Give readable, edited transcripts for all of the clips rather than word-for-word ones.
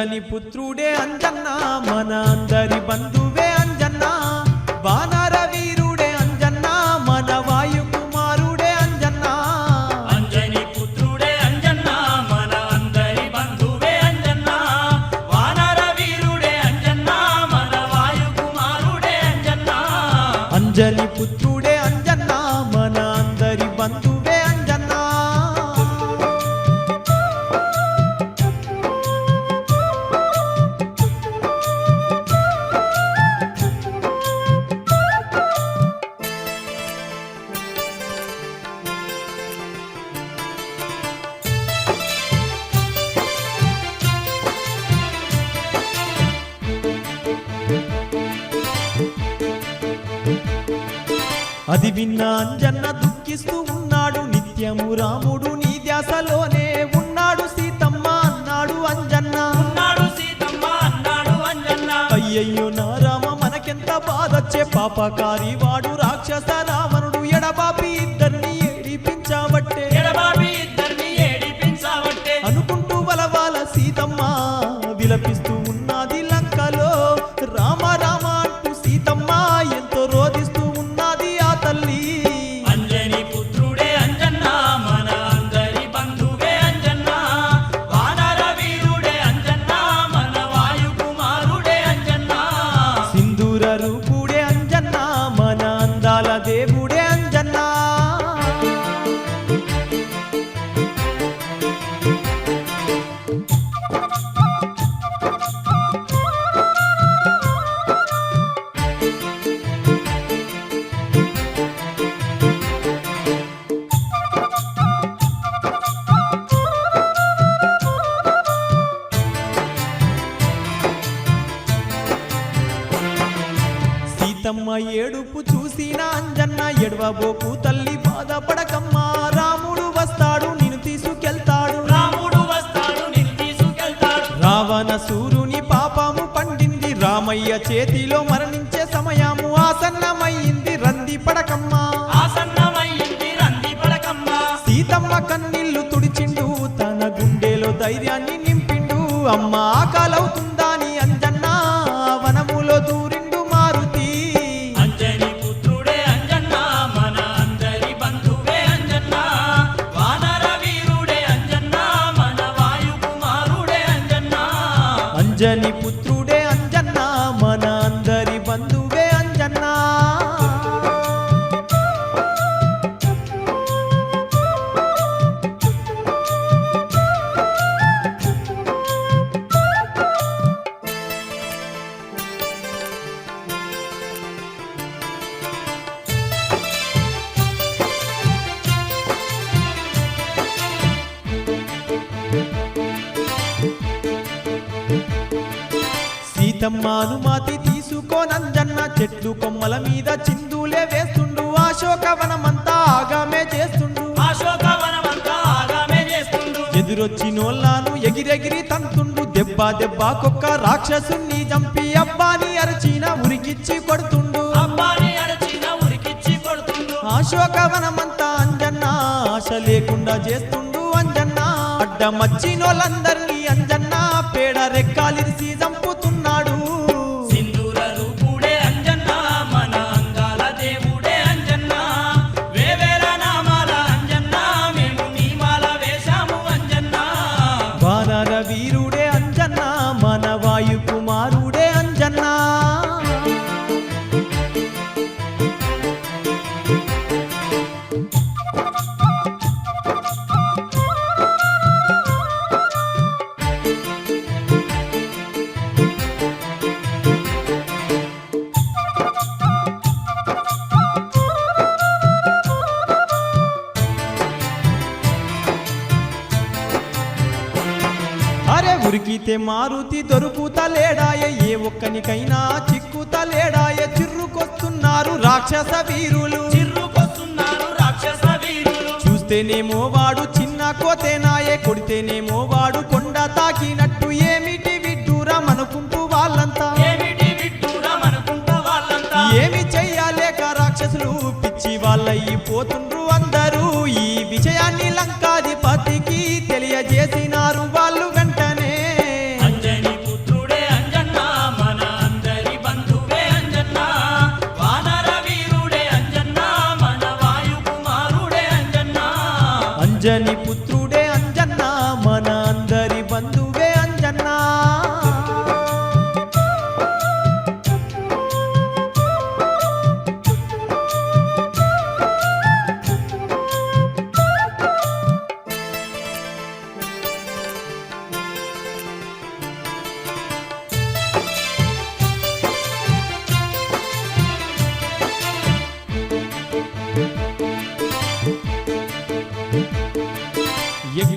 అంజని పుత్రుడే అంజన్న మన అందరి బంధువే అంజన్న వానర వీరుడే అంజన్న మన వాయు కుమారుడే అంజన్న అంజని పుత్రుడే అంజన్న మన అందరి బంధువే అంజన్న వానర వీరుడే అంజన్న మన వాయు కుమారుడే అంజన్న అంజని పుత్రుడే అంజన్న మన అందరి బంధువే అంజన్న అది విన్న అంజన్న దుఃఖిస్తూ ఉన్నాడు నిత్యము రాముడు నీ ధ్యాసలోనే ఉన్నాడు సీతమ్మ అన్నాడు అంజన్న ఉన్నాడు సీతమ్మ అన్నాడు అంజన్న అయ్యయ్యో నా రామ మనకెంత బాధొచ్చే పాపకారి వాడు రాక్షస రావణుడు ఎడబాపి ఇద్దరిని ఏడిపించబట్టే ఎడబాబి ఇద్దరిని ఏడిపించవట్టే అనుకుంటూ వలవాల సీతమ్మ విలపిస్తూ ఉన్నది లంకలో రామ రామ అంటూ సీతమ్మ ఎంతో రోదిస్తూ ఉన్నది ఆ తల్లి అంజని పుత్రుడే అంజన్న మన అందరి బంధువే అంజన్న వానర వీరుడే అంజన్న మన వాయు కుమారుడే అంజన్న సింధూర రూపుడే అంజన్న మన అందాల దేవుడే అంజన్న సీతమ్మ ఏడుపు చూసిన అంజన్న ఎడవబోకు తల్లి బాధపడకమ్మా రాముడు వస్తాడు నిన్ను తీసుకెళ్తాడు రాముడు వస్తాడు నిన్ను తీసుకెళ్తాడు రావణ సూరుని పాపము పండింది రామయ్య చేతిలో మరణించే సమయము ఆసన్నమైంది రంది పడకమ్మా ఆసన్నమైంది రంది పడకమ్మ సీతమ్మ కన్నీళ్లు తుడిచిండు తన గుండెలో ధైర్యాన్ని నింపిండు అమ్మ ఆకలవుతుందని అంజన్న వనములో దూరిండు మారుతి అంజని పుత్రుడే అంజన్న మన అందరి బంధువే అంజన్న వానర వీరుడే అంజన్న మన వాయు కుమారుడే అంజన్న అంజని పుత్రుడే అంజన్న మన అందరి బంధువే అంజన్న సీతమ్మ అనుమతి తీసుకోనంజన్న చెట్లు కొమ్మల మీద చిందులే వేస్తుండు అశోకవనమంతా ఆగామే చేస్తుండు అశోకవనమంతా ఆగామే చేస్తుండు ఎదురొచ్చినోళ్ళను ఎగిరెగిరి తంతుండు దెబ్బ దెబ్బకొక్క రాక్షసుని చంపి అబ్బాని అరచిన ఉరికిచ్చి కొడుతుండు అబ్బాని అరచిన ఉరికిచ్చి కొడుతుండు అశోకవనమంతా అంజన్న ఆశ లేకుండా చేస్తుండు అంజన్న అడ్డమచ్చినోళ్ళందరినీ అంజన్న పేడ రెక్కాలిరిసి చంపుతున్నాడు సింధూర రూపుడే అంజన్న మన అందాల దేవుడే అంజన్న వేవేల నామాల అంజన్న మేము నీమాల వేశాము అంజన్న వానర వీరుడే అంజన్న మన వాయు కుమారుడే అంజన్న అరే ఉరికితే మారుతి దొరుకుతలేడాయ ఏ ఒక్కనికైనా చిక్కుతలేడాయ చిర్రుకొస్తున్నారు రాక్షస వీరులు చిర్రుకొస్తున్నారు రాక్షస వీరులు చూస్తేనేమో వాడు చిన్న కోతేనాయే కొడితేనేమో వాడు కొండ తాకినట్టు ఏమిటి విడ్డూరం అనుకుంటూ వాళ్ళంతా ఏమిటి విడ్డూరమనుకుంటా వాళ్ళంతా ఏమి చెయ్యాలేక రాక్షసులు పిచ్చి వాళ్ళయిపోతుండ్రు అందరూ ఈ విషయాన్ని లంకాధిపతికి తెలియజేసినారు వాళ్ళు వెంటనే అంజని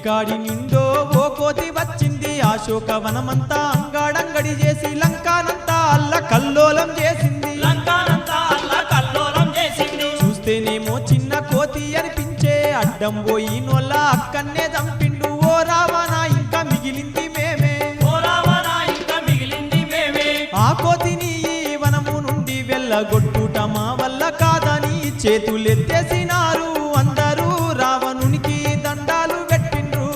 ఎక్కడికాడి నిండో ఓ కోతి వచ్చింది అశోకవనమంతా అంగాడంగడి చేసి లంకానంతా అల్ల కల్లోలం చేసింది లంకానంతా అల్లా కల్లోలం చేసింది. చూస్తేనేమో చిన్న కోతి అనిపించే అడ్డం పోయి నోళ్ళ అక్కన్నే చంపిండు ఓ రావణ ఇంకా మిగిలింది మేమే ఓ రావణ ఇంకా మిగిలింది మేమే. ఆ కోతిని ఈ వనము నుండి వెళ్ళగొట్టుట మా వల్ల కాదని చేతులెత్తేసినారు అందరూ రావణునికి దండాలు పెట్టిండ్రు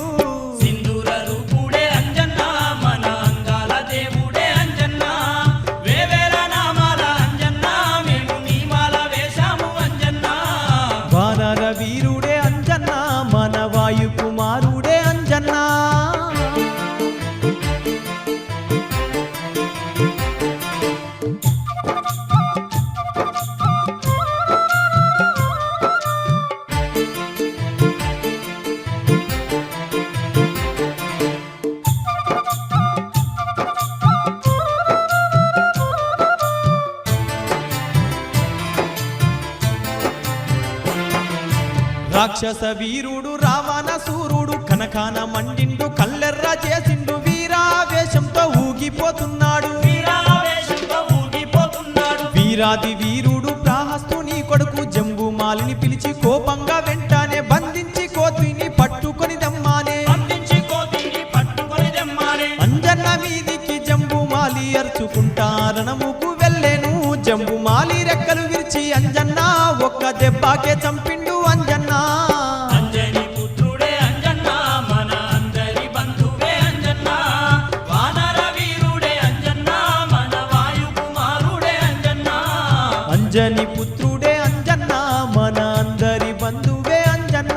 సింధూర రూపుడే అంజన్న మన అంగాల దేవుడే అంజన్న వేవేల నామాల అంజన్న మేము నీ మాల వేశాము అంజన్న. వానర వీరుడే అంజన్న మన వాయు కుమారుడే అంజన్న రాక్షస వీరుడు రావణాసురుడు కనకాన మండిండు కల్లెర్ర చేసిండు వీరావేశంతో ఊగిపోతున్నాడు వీరావేశంతో ఊగిపోతున్నాడు. వీరాది వీరుడు ప్రాహస్తుని కొడుకు జంబుమాలిని పిలిచి కోపంగా వెంటనే బంధించి కోతిని పట్టుకొని దమ్మానే అందించి కోతిని పట్టుకొని దెమ్మానే. అంజన్న మీదికి జంబుమాలి అరుచుకుంటా రణముకు వెళ్ళేను జంబుమాలి రెక్కలు విరిచి అంజన్న ఒక్క దెబ్బకే చంపిండు అంజన్న అంజని పుత్రుడే అంజన్న మన అందరి బంధువే అంజన్న వానర వీరుడే అంజన్న మన వాయు కుమారుడే అంజన్న. అంజని పుత్రుడే అంజన్న మన అందరి బంధువే అంజన్న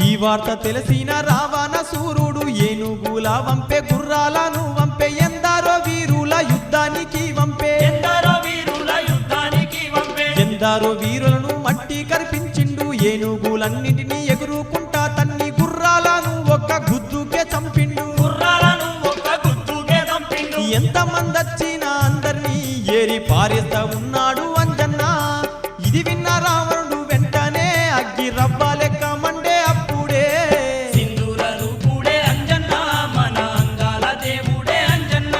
ఈ వార్త తెలిసిన రావణాసురుడు ఏనుగుల వంపే గుర్రాలను వంపే ఎందరో వీరుల యుద్ధానికి వంపే ఎందరో వీరుల యుద్ధానికి వంపే. ఎందరో వీరులను మట్టి కరిపించిండు ఏనుగులన్నిటినీ ఎగురుకుంటా తన్ని గుర్రాలను ఒక్క గుద్దుకే చంపిండు గుర్రాలను ఒక్క గుద్దుకే చంపిండు. ఎంతమంది వచ్చినా అందరినీ ఏరి పారేస్తా ఉన్నాడు అంజన్న ఇది విన్న రావణుడు వెంటనే అగ్గి రవ్వ లెక్క మండే అప్పుడే సింధూర రూపుడే అంజన్న మన అంగాల దేవుడే అంజన్న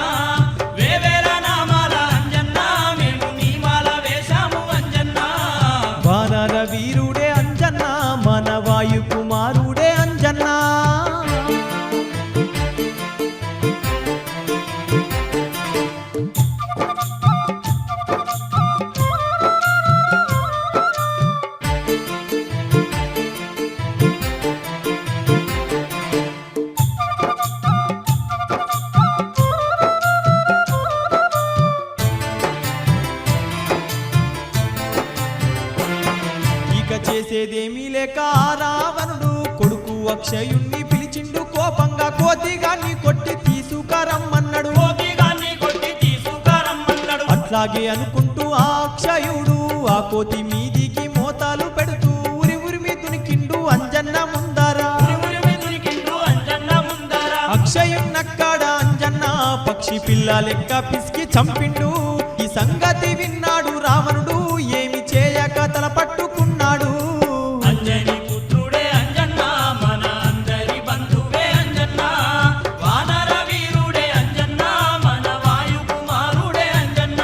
వేవేల నామాల అంజన్న మేము నీ మాల వేశాము అంజన్న. వానర వీరుడే అంజన్న మన వాయు కుమారుడే అంజన్న ఇక చేసేదేమీ లేక ఆ రావణుడు కొడుకు అక్షయుణ్ణి పిలిచిండు కోపంగా కోతిగాన్ని కొట్టి తీసుకురమ్మన్నాడు కోతిగాన్ని కొట్టి తీసుకురమ్మన్నాడు. అట్లాగే అనుకుంటూ ఆ అక్షయుడు ఆ కోతి మీదికి మోతాలు పెడుతూ ఉరి ఉరిమి దునికిండు అంజన్న ముందరా ఉరిమి దునికిండు అంజన్న ముందర. అక్షయున్నక్కడ అంజన్న పక్షి పిల్ల లెక్క పిసికి చంపిండు ఈ సంగతి విన్నాడు రావణుడు ఏమి చేయక తల పట్టుకున్నాడు అంజని పుత్రుడే అంజన్న మన అందరి బంధువే అంజన్న వానర వీరుడే అంజన్న మన వాయు కుమారుడే అంజన్న.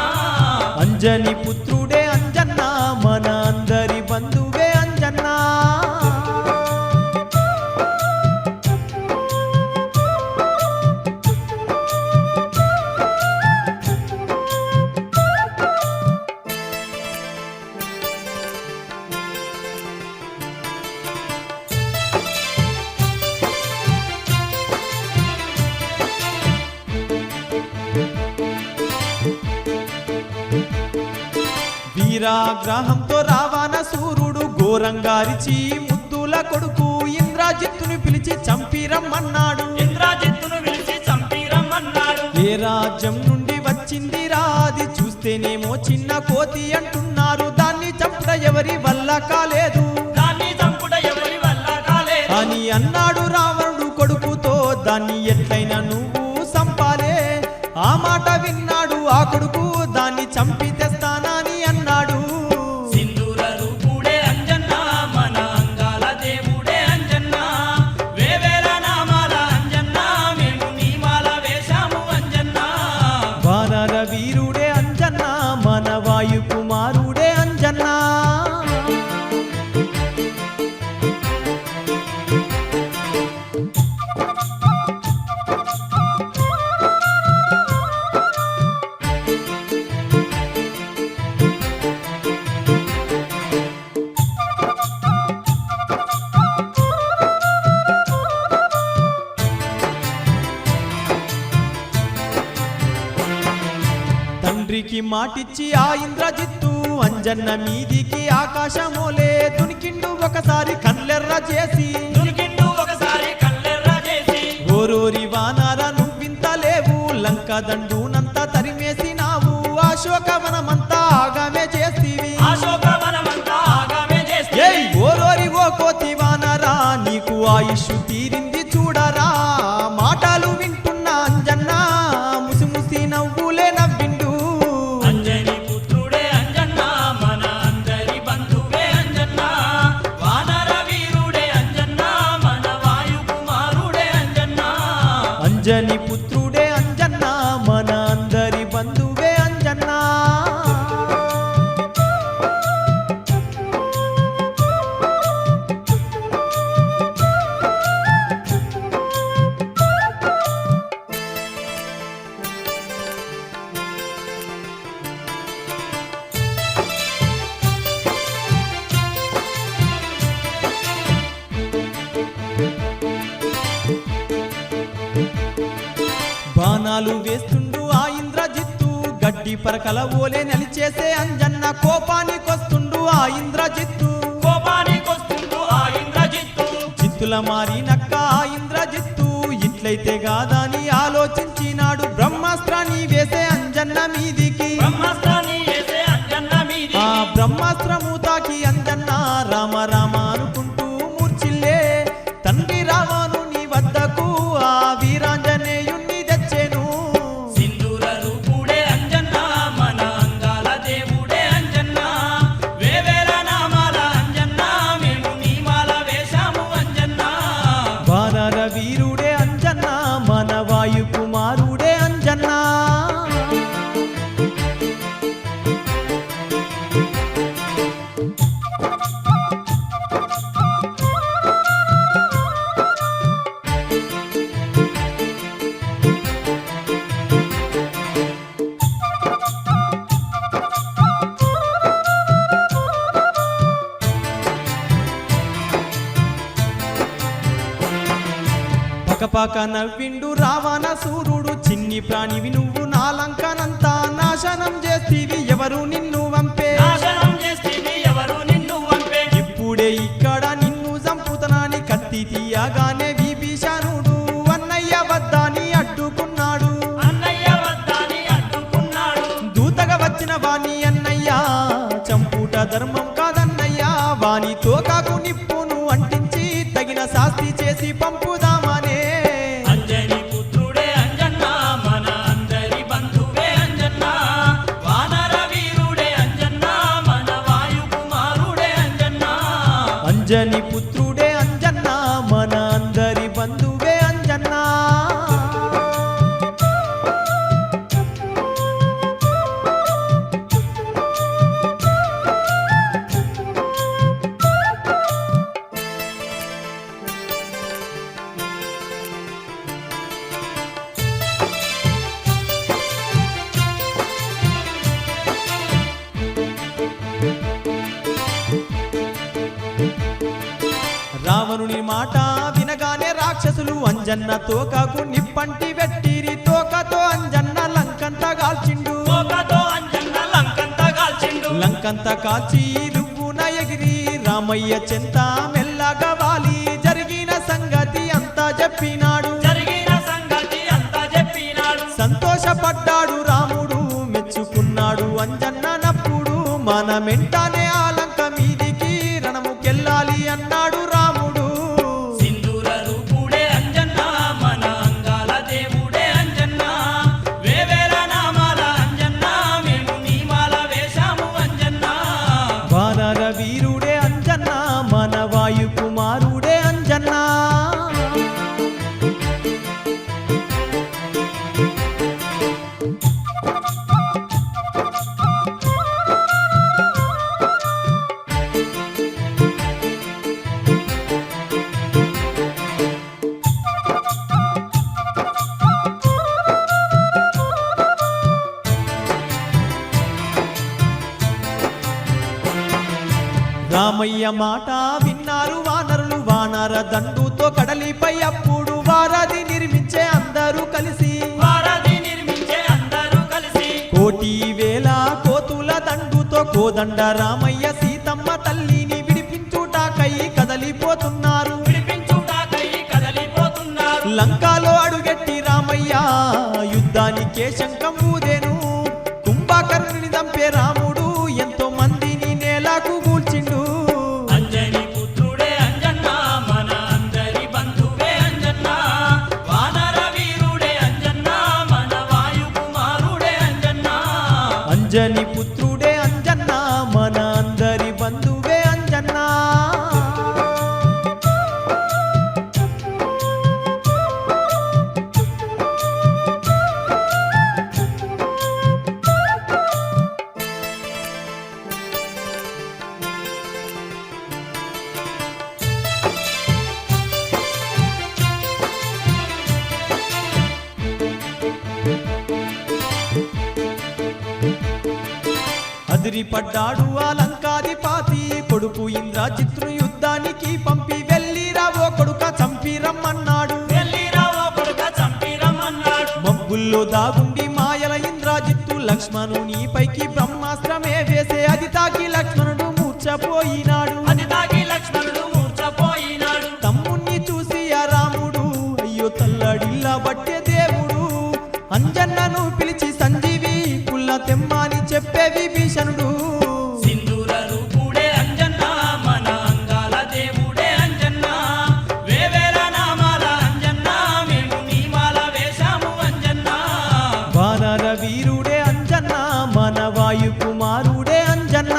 అంజని పుత్రుడే అంజన్న మన అందరి బంధువే అంజన్న వీరాగ్రహంతో రావణాసురుడు ఘోరంగారిచి ముద్దుల కొడుకు ఇంద్రజిత్తుని పిలిచి చంపిరమ్మన్నాడు ఇంద్రజిత్తును పిలిచి చంపిరమ్మన్నాడు. ఏ రాజ్యం నుండి వచ్చింది రాది చూస్తేనేమో చిన్న కోతి అంటున్నారు దాన్ని చంపుట ఎవరి వల్ల కాలేదు దాన్ని చంపుట ఎవరి వల్ల కాలేదు అని అన్నాడు రావణుడు కొడుకుతో దాన్ని ఎట్లయినా నువ్వు సంపాలే ఆ మాట విన్నాడు ఆ కొడుకు దాన్ని చంపి తెస్తానని అన్నాడు సింధూర రూపుడే అంజన్న మన అంగాల దేవుడే అంజన్న వేవేల నామాల అంజన్న మేము నీ మాల వేశాము అంజన్న వానర వీరుడే అంజన్న మన వాయు కుమారుడే అంజన్న తండ్రికి మాటిచ్చి ఆ ఇంద్రజిత్తు అంజన్న మీదికి ఆకాశమోలే దునికిండు ఒకసారి కళ్ళెర్ర చేసి దునికిండు ఒకసారి కళ్ళెర్ర చేసి ఓరోరి వానర నువ్వింత లేవు లంక దండునంతా తరిమేసినావు అశోకవనమంతా ఆగమే చేస్తీవి అశోకవనమంతా ఆగమే చేసి ఏయ్ ఓరోరి ఓ కోతి వానరా నీకు ఆయుష్ తీరింది చూడరా మాటలు వింటున్న అంజన్న ముసిముసి నవ్వులే నవ్విండు అంజని పుత్రుడే అంజన్న మన అందరి బంధువే అంజన్న వానర వీరుడే అంజన్న మన వాయు కుమారుడే అంజన్న అంజని పుత్రుడే అంజన్న మన అందరి బంధువే అంజన్న బాణాలు వేస్తుండు ఆ ఇంద్రజిత్తు గడ్డి పరకల ఓలే నలిచేసే అంజన్న కోపానికొస్తుండు ఆ ఇంద్రజిత్తు కోపానికొస్తుండు ఆ ఇంద్రజిత్తు చిత్తుల మారినక్క ఆ ఇంద్రజిత్తు ఇట్లయితే గాదని ఆలోచించినాడు బ్రహ్మాస్త్రాన్ని వేసే అంజన్న మీదికి బ్రహ్మాస్త్రాన్ని వేసే అంజన్న మీది ఆ బ్రహ్మాస్త్రము తాకి అంజన్న రామ రామ అనుకుంటూ మూర్చిల్లే తండ్రి రావణుని వద్దకు ఆ వీరాంజనేయుణ్ణి తెచ్చెను సింధూర రూపుడే అంజన్న మన అంగాల దేవుడే అంజన్న వేవేల నామాల అంజన్న మేము నీ మాల వేశాము అంజన్న వానర వీరుడే అంజన్న మన వాయు కుమారుడే అంజన్న పకపక నవ్విండు రావణ సూర్యుడు చిన్ని ప్రాణివి నువ్వు నా లంకనంతా నాశనం చేస్తీవి ఎవరు నిన్ను వంపే నాశనం చేస్తేవి ఎవరు నిన్ను వంపే ఇప్పుడే ఇక్కడ నిన్ను చంపుతనాని కత్తి తీయగానే విభీషణుడు అన్నయ్య వద్దని అడ్డుకున్నాడు అన్నయ్య వద్దని అడ్డుకున్నాడు దూతగా వచ్చిన వాణి అన్నయ్య చంపుట ధర్మం కాదన్నయ్య వాని తోకాకు నిప్పును అంటించి తగిన శాస్తి చేసి పంపుదామనే అంజని పుత్రుడే అంజన్న మన అందరి బంధువే అంజన్న వానర వీరుడే అంజన్న మన వాయు కుమారుడే అంజన్న అంజని పుత్రుడే అంజన్న మన అందరి బంధువే అంజన్న రావణుని మాట వినగానే రాక్షసులు అంజన్న తోకకు నిప్పంటి వెట్టిరి తోకతో అంజన్న లంకంతా కాల్చిండు తోకతో అంజన్న లంకంతా కాల్చిండు లంకంతా కాల్చి రువ్వున ఎగిరి రామయ్య చెంత మెల్లగా వాలి జరిగిన సంగతి అంతా చెప్పినాడు జరిగిన సంగతి అంతా చెప్పినాడు సంతోష మనమెంటానే ఆ లంక మీదికి రణముకెళ్ళాలి అన్నాడు రాముడు. సింధూర రూపుడే అంజన్న మన అంగాల దేవుడే అంజన్న వేవేల నామాల అంజన్న మేము నీమాల వేశాము అంజన్న వానర వీరుడే అంజన్న మన వాయు కుమారుడే అంజన్న. రామయ్య మాట విన్నారు వానరులు వానర దండుతో కడలిపై అప్పుడు వారధి నిర్మించే అందరూ కలిసి వారధి నిర్మించే అందరూ కలిసి కోటి వేల కోతుల దండుతో కోదండ రామయ్య సీతమ్మ తల్లిని విడిపించుటాకై కదలిపోతున్నారు. విడిపించుటాకై కదలిపోతున్నారు. లంకాలో అడుగెట్టి రామయ్య యుద్ధానికే శంఖం ఊదెను. కుంభకర్ణుని చంపే రాముడు ఎంతో మందిని నేలకు కూల్చిండు. అంజని పుత్రుడే అంజన్న మన అందరి బంధువే అంజన్న వానర వీరుడే అంజన్న మన వాయు కుమారుడే అంజన్న అంజని పుత్రుడే అంజన్న మన అందరి బంధువే అంజన్న. అదిరిపడ్డాడు ఆ లంకాధిపతి కొడుకు ఇంద్రజిత్తును యుద్ధానికి పంపి వెళ్ళిరా ఓ కొడుక చంపి రమ్మన్నాడు. వెళ్ళిరా ఓ కొడుక చంపి రమ్మన్నాడు. మబ్బుల్లో దాగుండి మాయల ఇంద్రజిత్తు లక్ష్మణుని పైకి బ్రహ్మాస్త్రమే వేసే అది తాకి లక్ష్మణుడు మూర్ఛపోయినాడు. అది తాకి లక్ష్మణుడు మూర్ఛపోయినాడు. తమ్ముణ్ణి చూసి ఆ రాముడు అయ్యో తల్లడిల్లా బట్టే దేవుడు అంజన్నను పిలిచి సంజీవి పుల్ల తెమ్మని చెప్పే విభీషణుడు. సింధూర రూపుడే అంజన్న మన అంగాల దేవుడే అంజన్న వేవేల నామాల అంజన్న మేము నీమాల వేశాము అంజన్న వానర వీరుడే అంజన్న మన వాయు కుమారుడే అంజన్న.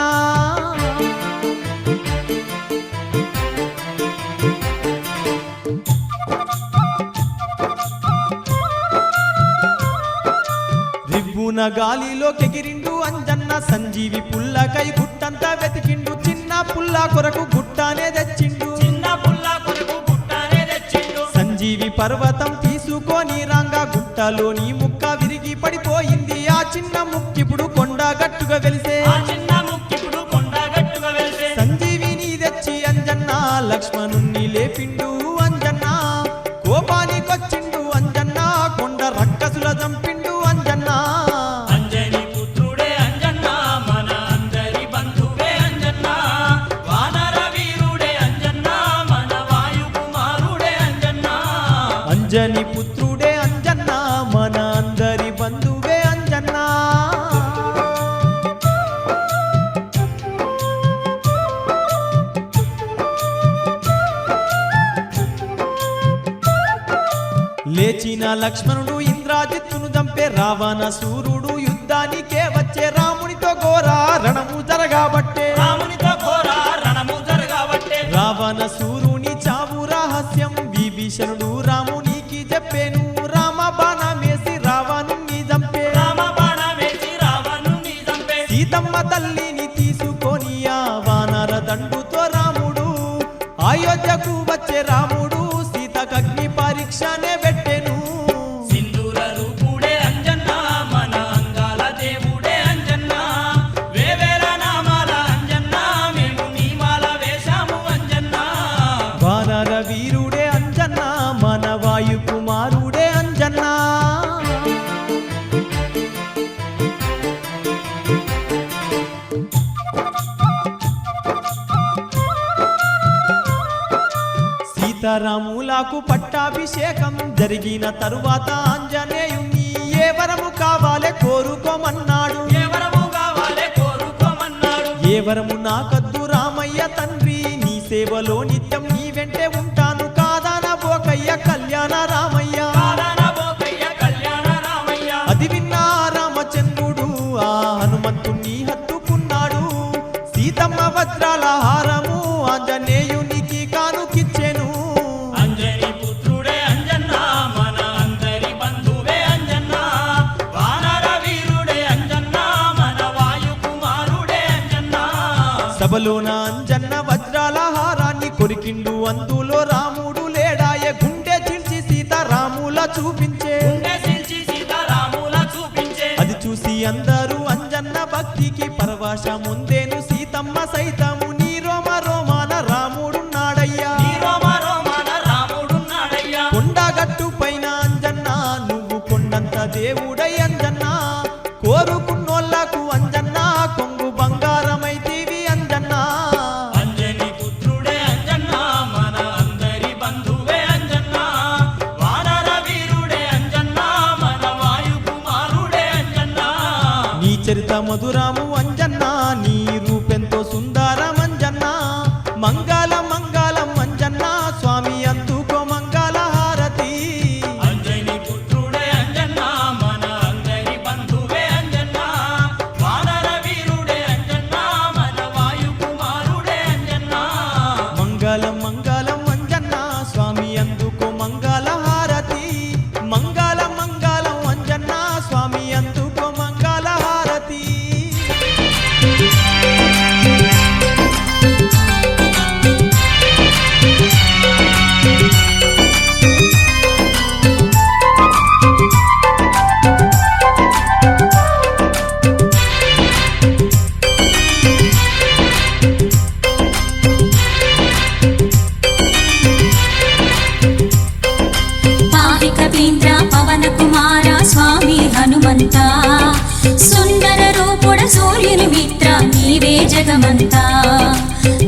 రివ్వున గాలిలో కెగిరిండు అంజన్న సంజీవి పుల్లకై గుట్టంతా వెతికిండు. చిన్న పుల్ల కొరకు గుట్టానే తెచ్చిండు. చిన్న పుల్ల కొరకు గుట్టానే తెచ్చిండు. సంజీవి పర్వతం తీసుకొని రాంగా గుట్టలోని ముక్క విరిగి పడిపోయింది. ఆ చిన్న ముక్కిప్పుడు కొండ గట్టుగా వెలిసే. ఆ చిన్న ముక్కిప్పుడు కొండ గట్టుగా వెలిసే. సంజీవిని తెచ్చి అంజన్న లక్ష్మణుణ్ణి లేపిండు అంజన్న కోపానికొచ్చిండు అంజన్న కొండ రక్కసుల చంపిండు అంజన్న. అంజని పుత్రుడే అంజన్న మన అందరి బంధువే అంజన్న వానర వీరుడే అంజన్న మన వాయు కుమారుడే అంజన్న అంజని పుత్రుడే అంజన్న మన అందరి బంధువే అంజన్న. లేచిన లక్ష్మణుడు ఇంద్రజిత్తును చంపే రావణ సూర్యుడు యుద్ధానికే వచ్చే రామునితో ఘోర రణము జరగబట్టే. రామునితో ఘోర రణము జరగబట్టే. రావణ సూర్యుని చావు రహస్యం విభీషణుడు రామునికి చెప్పేను. రామ బాణమేసి రావణుని చంపే. రామ బాణమేసి రావణుని చంపే. సీతమ్మ తల్లిని తీసుకొని ఆ వానర దండుతో రాముడు అయోధ్యకు వచ్చే రాముడు సీతకగ్ని పరీక్షనే పెట్టెను. సింధూర రూపుడే అంజన్న మన అంగాల దేవుడే అంజన్న వేవేల నామాల అంజన్న మేము నీమాల వేశాము అంజన్న వానర వీరుడే అంజన్న మన వాయు కుమారుడే అంజన్న. సీతారాములకు పట్టాభిషేకం జరిగిన తరువాత ఆంజనేయుని ఏ వరము కావాలే కోరుకోమన్నాడు. ఏ వరము కావాలే కోరుకోమన్నాడు. ఏ ఏ వరము నాకద్దు రామయ్య తండ్రి, నీ సేవలో నిత్యం నీ వెంటే ఉంటాను కాదాన బోకయ్య కళ్యాణ రామయ్య. కాదనబోకయ్య కళ్యాణ రామయ్య. అది విన్న రామచంద్రుడు ఆ హనుమంతుణ్ణి హత్తుకున్నాడు. సీతమ్మ వజ్రాల హారము ఆంజనేయునికి కానుకిచ్చెను. అంజని పుత్రుడే అంజన్న మన అందరి బంధువే అంజన్న. వానర వీరుడే అంజన్న మన వాయు కుమారుడే అంజన్న. సభలోన అంజన్న వజ్రాల హారాన్ని కొరికిండు, అందులో రాముడు లేడాయే. గుండె చీల్చి సీతారాముల చూపించే, గుండె చీల్చి సీతారాముల చూపించే. అది చూసి అందరూ అంజన్న భక్తికి పరవశముందేను. సీతమ్మ సైతము నీ రోమ రోమాన రాముడున్నాడయ్యా. నీ రోమ రోమాన రాముడున్నాడయ్యా. కొండగట్టు పైన అంజన్న నువ్వు కొండంత దేవుడై అంజన్న. కోరుకున్నోళ్లకు అంజన్న కొంగు బంగారమైతీవి అంజన్న. అంజని పుత్రుడే అంజన్న మన అందరి బంధువే అంజన్న. వానర వీరుడే అంజన్న మన వాయు కుమారుడే అంజన్న. నీ చరిత మధురాము అంజన్న, నీ రూపెంతో సుందరం అంజన్న. మంగళం మంగళం అంజన్న, స్వామి అందుకో మంగళ హారతి. అంజని పుత్రుడే అంజన్న మన అందరి బంధువే అంజన్న. వానర వీరుడే అంజన్న మన వాయు కుమారుడే అంజన్న. మంగళం మంగళం అంజన్న, స్వామి అందుకో మంగళ హారతి. మంగళం మంగళం అంజన్న, స్వామి అందుకో మంగళ హారతి. పాహి కపీంద్ర పవన కుమార స్వామి హనుమంత. సుందర రూపుడ సూర్యుని మిత్ర నీవే జగమంత.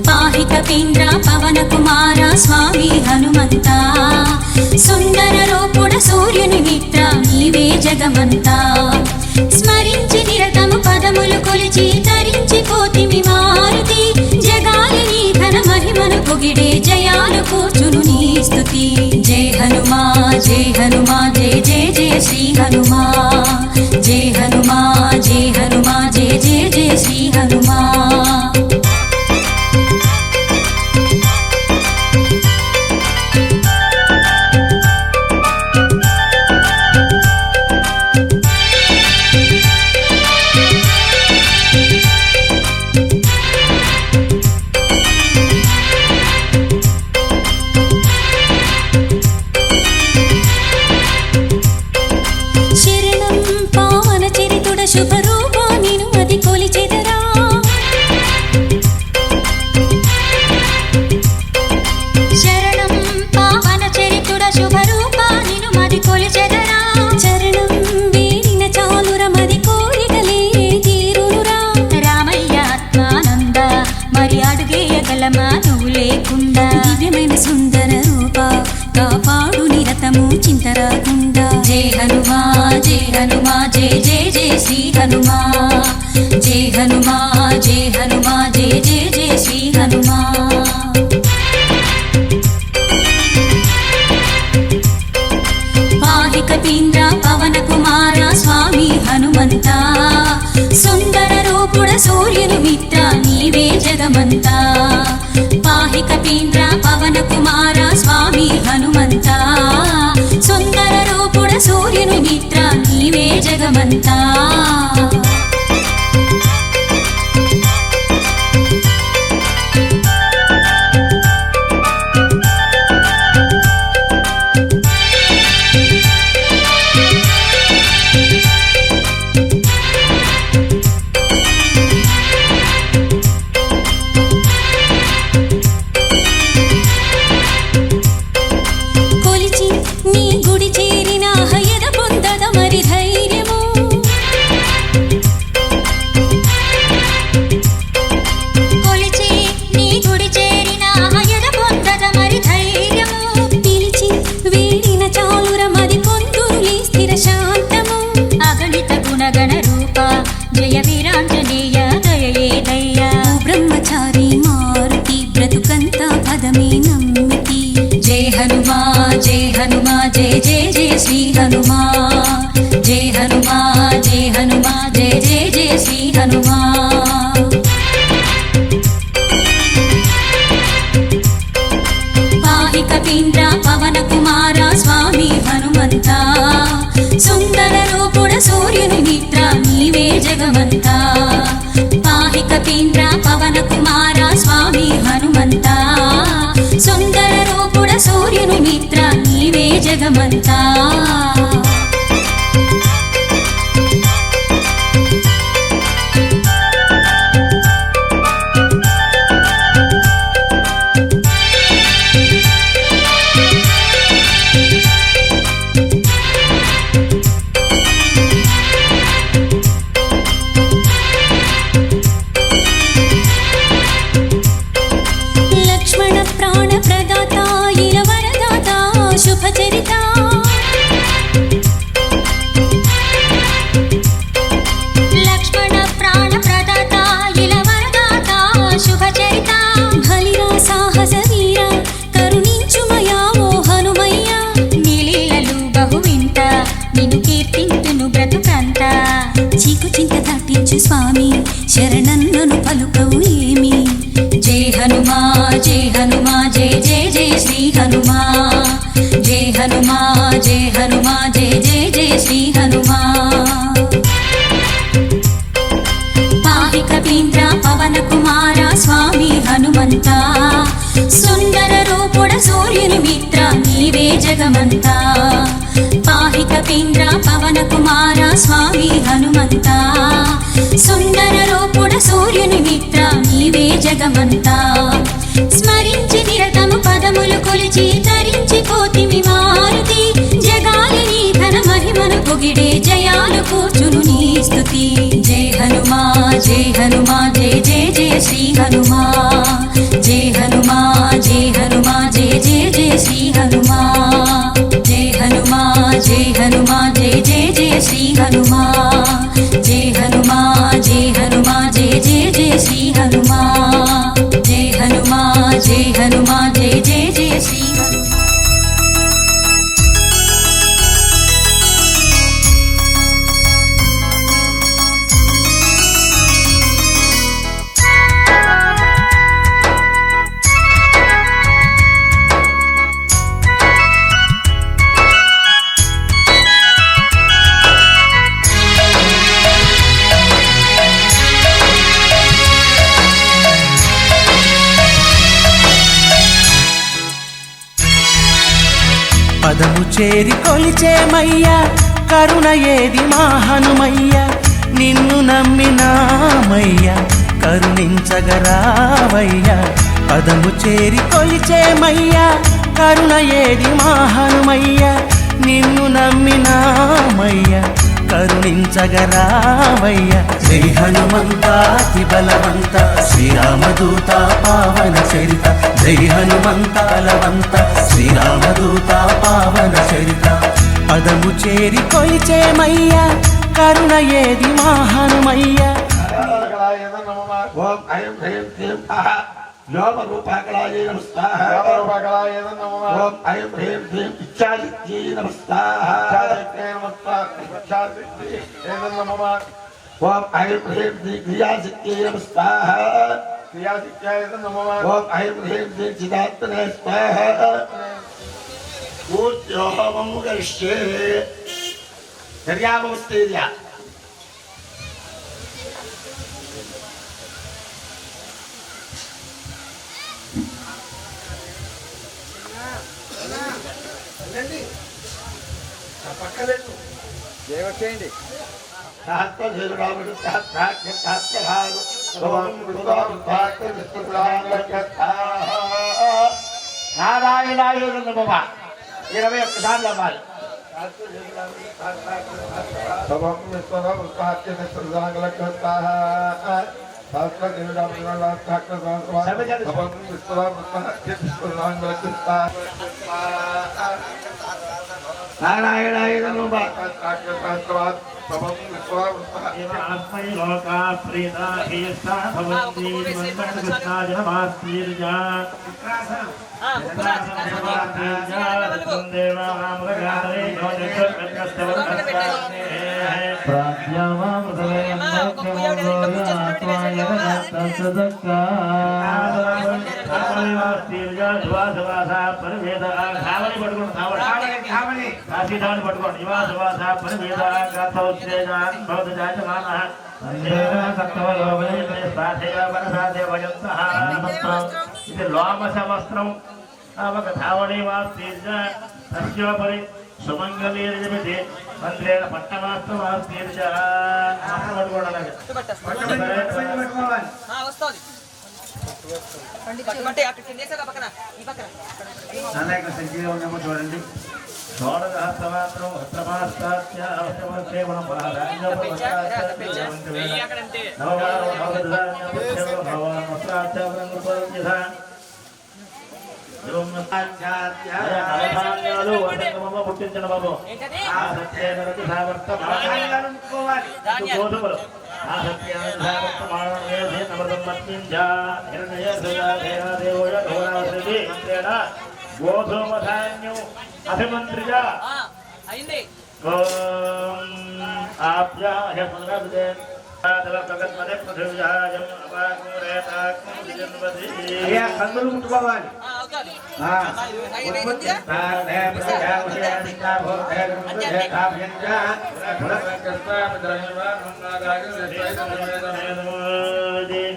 పాహి కపీంద్ర పవన కుమార స్వామి హనుమంత. సుందర రూపుడ సూర్యుని మిత్ర నీవే జగమంత. స్మరించి నిరతము పదములు కొలిచి తరించి కోతిమి మారుతి. జగాలి నీ ఘన మహిమను పొగిడే జయాలు కూర్చును నీ స్తుతి. జయ హనుమా జయ హనుమా జయ జయ జయ శ్రీ హనుమా. జయ హనుమా జయ హనుమా జయ జయ జయ శ్రీ హనుమా. శరణం పావన చరితుడ శుభ రూపా నిను మది కొలిచెదరా. శరణం పావన చరితుడ శుభ రూపా నిను మది కొలిచెదరా. చరణం వీడిన చాలుర మది కోరికలే తీరునురా. రామయ్య ఆత్మానంద మరి అడుగేయగలమా నువ్వు లేకుండా. దివ్యమైన సుందర రూప కాపాడు నిరతము చింతరాకుండా. జయ హనుమా జయ హనుమా జయ జయ జయ శ్రీ హనుమా. జయ హనుమా జయ హనుమా జయ జయ జయ శ్రీ హనుమా. పాహి కపీంద్ర పవన కుమార స్వామి హనుమంత. సుందర రూపుడ సూర్యుని మిత్ర నీవే జగమంత. పాహి కపీంద్ర పవన కుమార స్వామి హనుమంత. సుందర రూపుడ సూర్యుని మిత్ర నీవే జగమంత. జగమంతా లక్ష్మణ ప్రాణ ప్రదాత ఇల వరదాత శుభచరిత లక్ష్మణ ప్రాణ ప్రదాత ఇల వరదాత శుభచరిత బలిరా సాహస వీర కరుణించుమయా ఓ హనుమయ్య నీలీలలు బహు వింత నిన్ను కీర్తింతును బ్రతుకంత చీకు చింత తప్పించు స్వామి శరణన్నను పలుకవు ఏమి జై హనుమా జై హనుమా జై జై జై శ్రీ హనుమా జై హనుమా జై హనుమా జై జై జై శ్రీ హనుమా పాహి కపీంద్ర పవన కుమార స్వామి హనుమంత సుందర రూపుడ సూర్యుని మిత్ర నీవే జగమంతా పాహి కపీంద్ర పవన కుమార స్వామి హనుమంత సుందర రూపుడ సూర్యుని మిత్ర నీవే జగమంతా స్మరించి నిరతము పదములు కొలిచి తరించి కోతిమి మారుతి జగాలిని ఘన మహిమను పొగిడే జయాలు కూర్చును నీ స్తుతి జై హనుమా జై హనుమా జై జై జై శ్రీ హనుమా జై హనుమా జై హనుమా జై జై జై శ్రీ హనుమా జై హనుమా జై హనుమా జై జై జై శ్రీ హనుమా జై హనుమా జై హనుమా జై జై జై శ్రీ హనుమా జై హనుమా జై హనుమా జై జై జై శ్రీ హనుమా పదము చేరి కొలిచేమయ్యా కరుణ ఏది మా హనుమయ్య నిన్ను నమ్మినామయ్యా కరుణించగరావయ్యా పదము చేరి కొలిచేమయ్యా కరుణ ఏది మా హనుమయ్య నిన్ను నమ్మినామయ్యా కరుణించగరావయ్య శ్రీ హనుమంత అతి బలవంత శ్రీరామదూత పావన చరిత జై హనుమంత బలవంత శ్రీరామదూత పావన చరిత పదము చేరి కొలిచేమయ్య కరుణ ఏది మా హనుమయ్య ఓం ఐం హ్రీం క్లీం వ్యోమ రూపాకళాయ నమః ఓం ఐం హ్రీం క్లీం ఇచ్ఛాదిత్యై నమః ఓం ఐం హ్రీం క్లీం క్రియాసిద్ధ్యై నమః ఓం ఐం హ్రీం క్లీం చిదాత్మనే స్వాహ పూర్త్యోహమం కరిష్యే చర్యామస్తేర్య చేయండి నారాయణాయ నమః 21 సార్లు అవ్వాలి నారాయణాయ నమః लोका प्रीता एष्टा भवन्ति मंगलकृष्णाजनमास्तीर्जा లోమశవస్త్రం ధావణి వాస్తీర్జ तस्योपरि सुमङ्गलीर्यमिति मन्त्रेण पट्टमास्तवास्तीर्च చూడండి షోడశహస్రమాత్రం వస్త్రమాస్తాస్య అవశ్యమసేవనం పుట్టించిన బాబు ఆ సత్యేనరతి సావర్తమానుకోవాలి ఆ సత్యాన్ని గోధుమధాన్యం అభిమంత్రియ ఆప్యాయ అయ్యా కందులు ముట్టుకోవాలి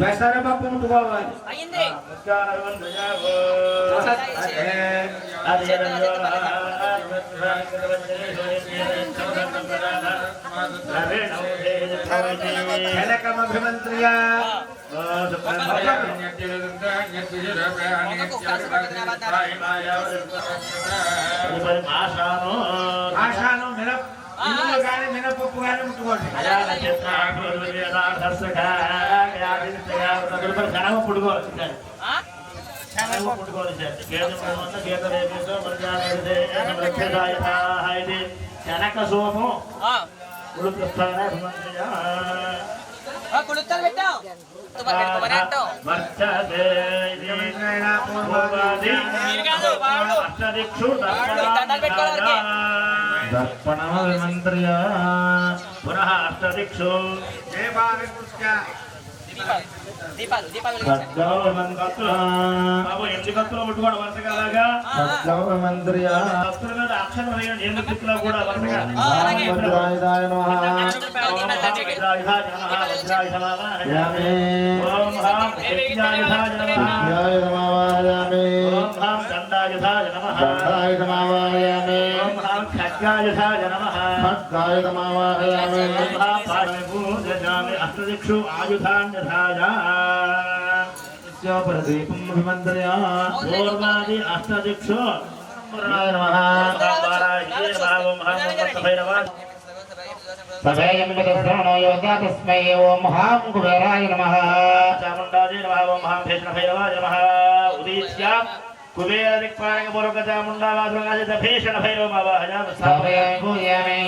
పెసరపప్పు ముట్టుకోవాలి అభిమంత్రియా ఆషాను మినపప్పు కానీ ముట్టుకోండి శనక సోము కుడుతాలు పెట్టావు దర్పణమంత్ర్య పునః అష్టదిక్షు బాబు ఎన్ని కత్తులు ముట్టుకోవడం వరుసగా అలాగా కత్తుల మీద అక్షరం వేయండి ఎన్ని దిక్కులో కూడా వరుసగా అష్టదిక్షు ఆయుధాన్యధాయాదీపం అభిమంత్ర్యాది అష్టదిక్షు తస్మై ఓం హాం కుబేరాయ నమః చాముండాజీ నమః ఓం హాం భీషణభైరవాయ నమః ఉదీస్య కుబేర దిక్పాలక పూర్వక చాముండావాసురాజిత భీషణ భైరవమావాహయామి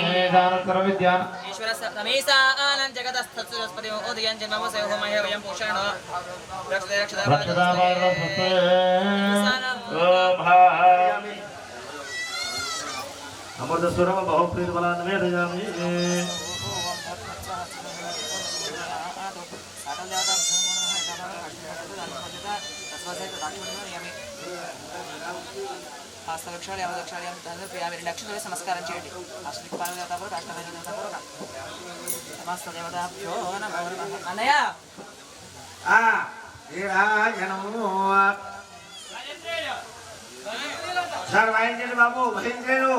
ఈశ్వర సమేశానం జగతస్థస్పతి ఉదయం జన్మము సేవమయ వయం పూషణ అమృత స్వరమ బహుప్రీత బలాన్ని వేదయామి హస్తవృక్షాలు యమదక్షాలు లక్షలు నమస్కారం చేయండి అష్టదిక్పాల దేవత కూడా అష్టమైన దేవత కూడా సమస్త దేవతాభ్యో నమో నమః. అన్నయ్య సార్ వాయించండి బాబు భజించారు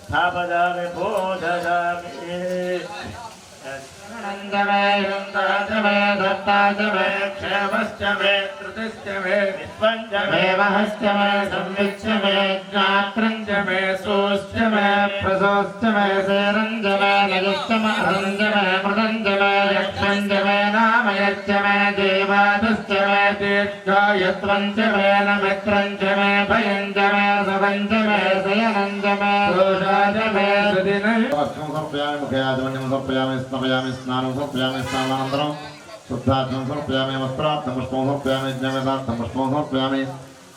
स्थापयामि बोधयामि మే దత్తాచ మే క్షేమశ్చ మే ధృతిశ్చ మే విశ్వంచ మే వహశ్చ మే సంవిచ్చ మే జ్ఞాత్రంచ మే సోశ్చ మే ప్రసోశ్చ మే సేరంచ మే నయశ్చ మే హరంచ మే మృదంచ మే యక్షంచ మే నామయశ్చ మే దేవాదశ్చ మే దీర్ఘాయత్వంచ మే నమిత్రంచ మే భయంచ మే సుఖంచ మే శయనంచ మే దోషాచ మే సుదినం అర్ఘ్యం సమర్పయామి ముఖయాజమన్యం సమర్పయామి స్నాపయామి స్నానం సమర్పయామి స్నానానంతరం శుద్ధార్ఘ్యం సమర్పయామి వస్త్రార్థం పుష్పం సమర్పయామి జ్ఞానార్థం పుష్పం సమర్పయామి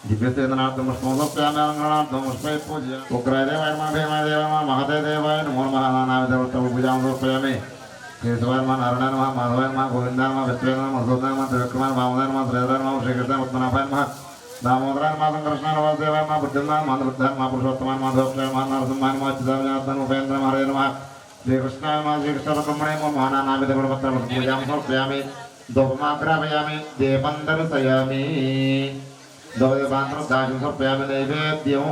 దివ్యసేనార్థం పుష్పం సమర్పయామి అలంకరణార్థం పుష్పై పూజ ఉగ్రాయ దేవాయ నమః భీమాయ దేవాయ నమః మహదే దేవాయ నమో నమః నానావిధ పూజాం సమర్పయామి కేశవాయ నమః నారాయణ నమః మాధవాయ నమః గోవిందాయ నమః విష్ణువే నమః మధుసూదనాయ నమః త్రివిక్రమాయ వామనాయ నమః శ్రీధరాయ నమః శ్రీకృష్ణాయ పద్మనాభాయ నమః దామోదరాయ నమః సంకర్షణాయ నమః దేవాయ నమః బుద్ధిర్నాయ నమః బుద్ధాయ నమః పురుషోత్తమాయ నమః దోక్షాయ నమః నరసింహాయ నమః చిదాయ ఉపేంద్ర హరే నమః శ్రీకృష్ణాయ నమః శ్రీకృష్ణపద్మనే నమః మహానానావిధ గుణపత్ర పూజాం సమర్పయామి ధూపమాగ్రాపయామి దీపం దర్శయామి దోపదీపాంతరం సమర్పయామి నైవేద్యం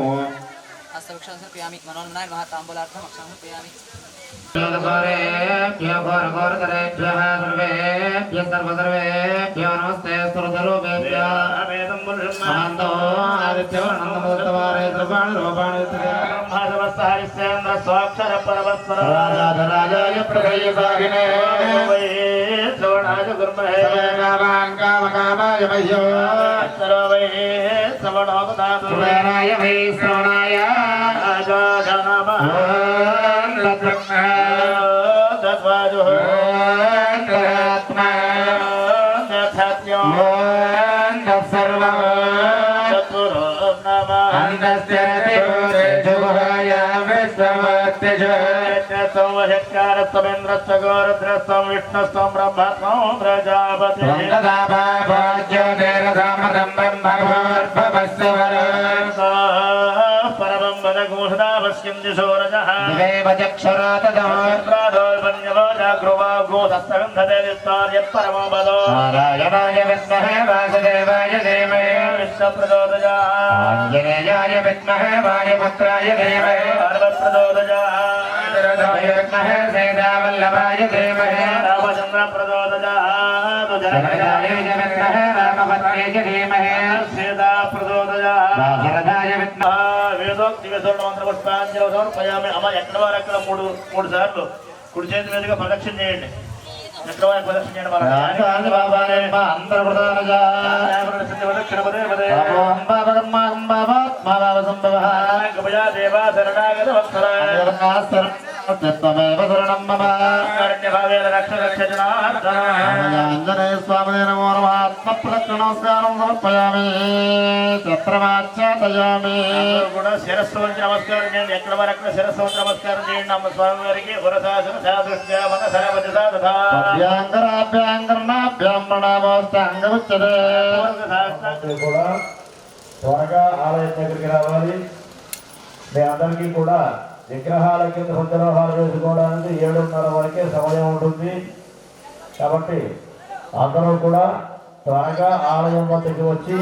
హస్తవృక్షం సమర్పయామి మనోన్మనాయ నమః తాంబూలార్థం అక్షరం సమర్పయామి सर्वेभ्यो घोरघोरतरेभ्यः सर्वेभ्यः सर्वसर्वेभ्यो नमस्ते सुरतरूपेभ्यः अनन्तो आदित्यवर्णन्दमोत्तवारे सर्वाणि रूपाणि ब्रह्मादवस्तारिस्तेन्द्र स्वाक्षर परमस्पर राजाय प्रगयसागिने श्रवणाय गुर्महे कामान् कामकामाय मह्यो सर्वै श्रवणोपदातु श्रवणाय वै श्रवणाय राजानमः तद्वाजो आत्मा तथात्यो सर्व चतुरो नमः जुहाय विश्वमत्यज संवहित्कारस्तमेन्द्रस्य गौरद्रस्तं विष्णुस्तं ब्रह्मत्वं प्रजापति परमं वदघोषदा पश्यं दिशो रजः परमो बलो नारायणाय विद्महे वासुदेवाय धीमहि विश्वप्रचोदयाय विद्महे वायुपुत्राय धीमहि सर्वप्रचोदयाय विद्महे सीतावल्लभाय धीमहि रामचन्द्र प्रचोदयाय जगदाय विद्महे रामभद्राय धीमहि सीता प्रचोदयाय दाशरथाय विद्महे వేదోక్తి విసరణ మంత్ర పుష్పాంజలి సమర్పయామి అమ్మ ఎక్కడ వారు అక్కడ మూడు సార్లు కుడి చేతి మీదుగా ప్రదక్షిణ చేయండి ఎక్కడ వారికి ప్రదక్షిణ చేయండి దేవా శరణాగత ఆంజనేయ స్వామి నమో నమః ఆత్మప్రదక్షిణ నమస్కారం సమర్పయామి చత్రమాచ్యాదయామి కూడా శిరస్సు వంచి నమస్కారం చేయండి ఎక్కడ వారు అక్కడ శిరస్సు వంచి నమస్కారం చేయండి అమ్మ స్వామి వారికి పురశాసన సాదృష్ట్యా మన సరపతి సాధా అభ్యాంకరణాభ్యాం ప్రణామోస్తాంగముచ్యతే కూడా త్వరగా ఆలయం దగ్గరికి రావాలి. మీ అందరికీ కూడా విగ్రహాల కింద పంచలోహాలు వేసుకోవడానికి 7:30 వరకే సమయం ఉంటుంది. కాబట్టి అందరూ కూడా త్వరగా ఆలయం వద్దకి వచ్చి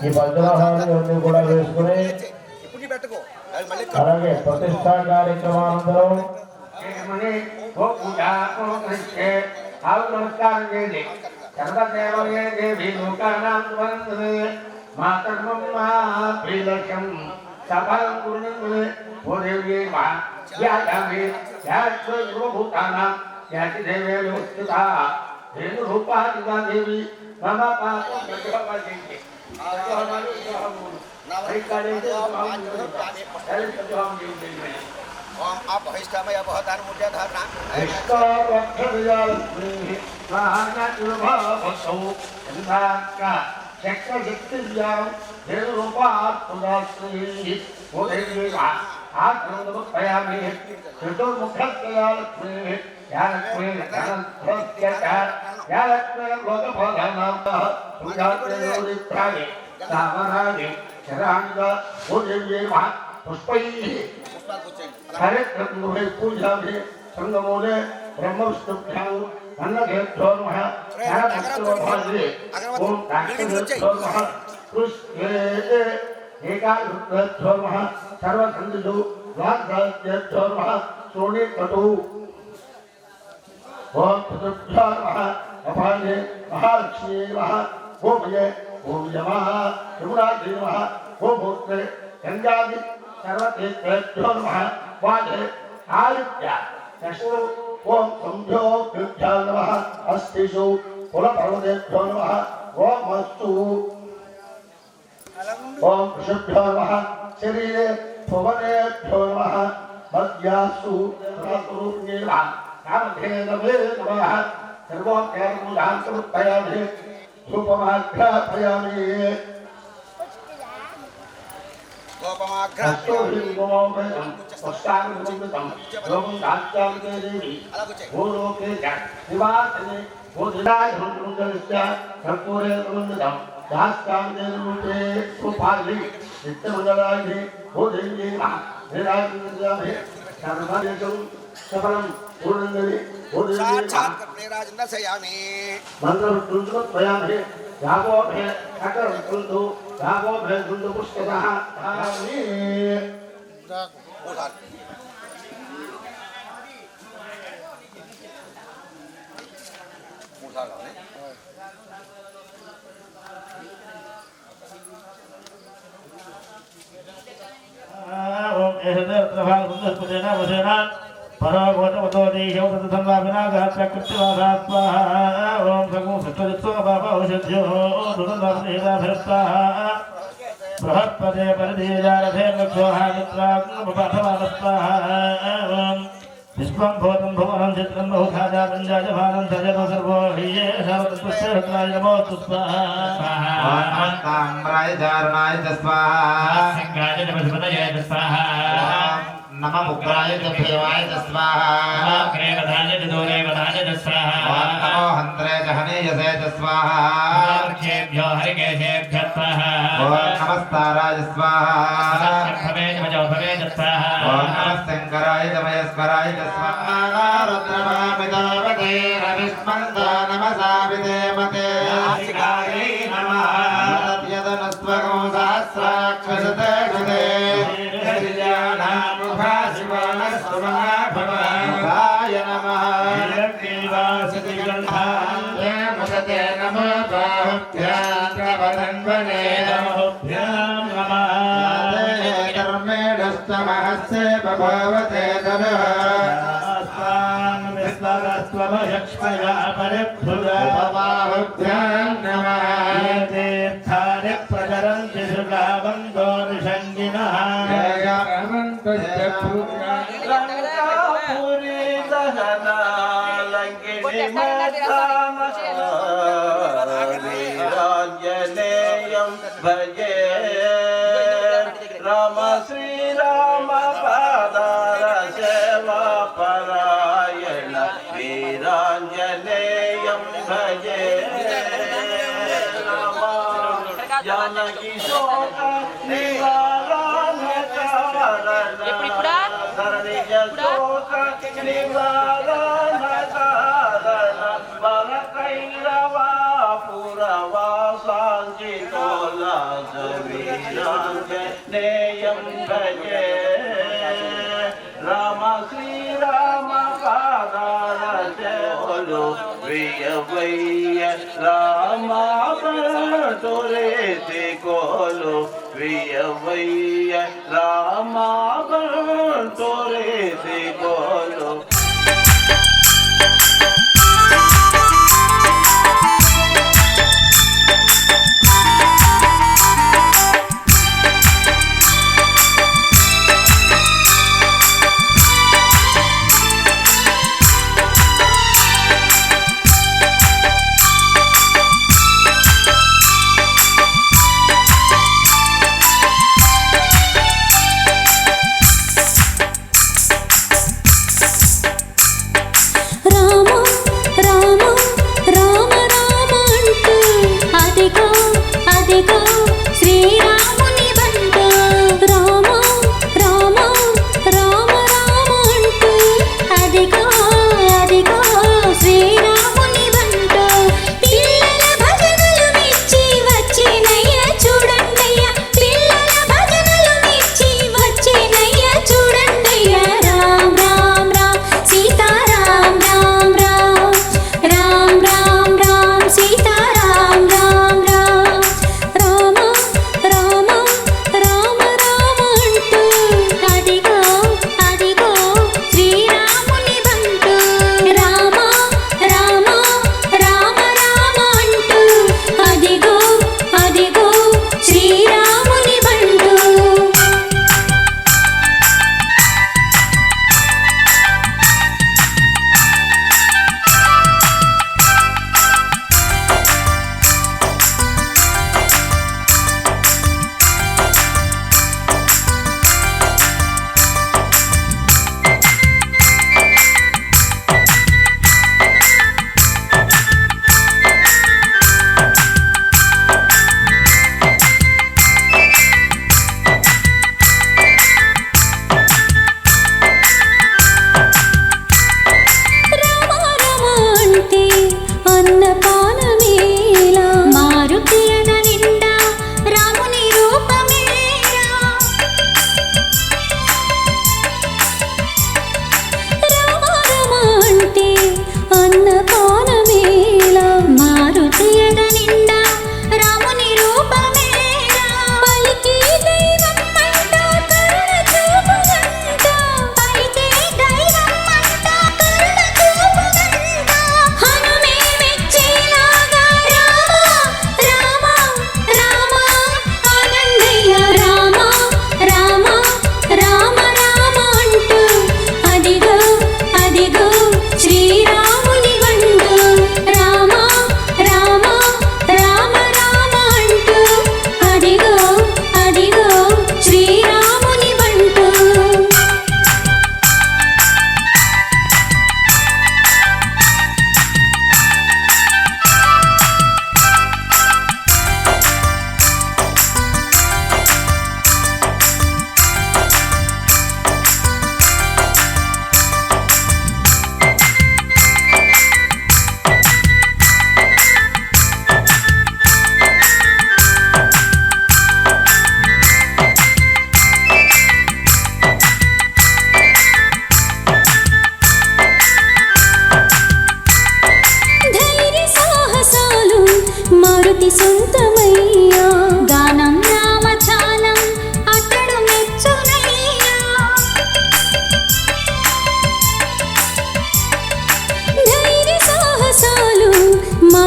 ఈ పంచలోహాలు ఇవన్నీ కూడా వేసుకుని అలాగే ప్రతిష్టా కార్యక్రమానంతరం నమస్కారం చేయండి. చంద్రదేవే దేవి లోకానాం మాతృమం సఫలం గురుణే ఓ దేవి యామి యాభూతానాం యాతి దేవే వ్యవస్థిత రేణు రూపాదిగా దేవి మమ పాపం ओम आप बहिष्ठामय बहतान मूर्त्याधारणा पुष्पै हरे ब्रह्मे पूजामे संगमोले ब्रह्म विष्णुभ्यां अन्नदेभ्यो नमः ज्ञानभक्तोभागे ओम काष्ठदेभ्यो नमः कृष्णे एकाग्रभ्यो नमः सर्वसंधिषु वाग्देभ्यो नमः श्रोणीकटु ओम पृथुभ्यो नमः अपाने महालक्ष्मी नमः गोमये ओम यमः यमुनाग्नि नमः गोमूत्रे गंगादि सर्वतीर्थेभ्यो नमः वाजे आदित्य दशो ओम संभ्योभ्यो नमः अस्तिषु कुलपर्वतेभ्यो नमः ओम अस्तु ओम ऋषभ्यो नमः शरीरे भुवनेभ्यो नमः मध्यासु सर्वस्वरूपिणेभ्यः कामधेनवे नमः सर्वोपचारपूजां समर्पयामि धूपमाघ्रापयामि यावोभे अकरन्तु यावोभे दुन्दुपुष्करः आमि ओम एषदे प्रभाव सुन्दरपुजेन वसेन परोगोटवतो देशौ तत्संवापिनागः प्रकृतिवासात् स्वाहा ओम सगुं सत्त्वजित्सो बाबा औषध्यो दुर्गन्धर्वनिदाधरस्वाः बृहत्पदे परिधीजारथे लक्षोहामित्राग्नमुपाठवानस्वाहा ओम विश्वं भूतं भुवनं चित्रं बहुधा जातं जायमानं सजतो सर्वो हि सर्वतत्त्वस्य हृदयाय नमोऽस्तु स्वाहा ताम्राय चारणाय च स्वाहा संगाय नमस्पतये च स्वाहा नमः उग्राय च भैरवाय च स्वाहा ग्रेवधाय च दूरेवधाय च स्वाहा नमो हन्त्रे च हनीयसे च स्वाहा अर्घ्येभ्यो हरिकेशेभ्यः स्वाहा ॐ नमस्ताराय स्वाहा भवे च भवे च स्वाहा ॐ नमः शङ्कराय च महेश्वराय च स्वाहा रुद्रमामितावते रविस्मन्दा नमसा विदेमते शिखायै नमः यदनस्त्वगो सहस्राक्षसते कृते शिवाय नमः मुदते नमो बाहुभ्यां कर्मेणस्तमहस्य भवते तदः स्वमयक्ष्मया परिभुजाबाहुभ्यां नमः तीर्थानि प्रचरन्ति शुक्लाबन्धो निषङ्गिनः वीराञ्जनेयं भजे राम श्रीराम पादार सेवा परायण वीराञ्जनेयं भजे राम जानकी शोक निवारण धरणी शोक निवारण कारण बल कैरवा पुरवा सांजितोला वीराञ्जनेयं भजे राम श्रीराम पादार बोलो प्रिय वैय रामा तोरे ते कोलो प्रिय वैय रामा तोरे ते कोलो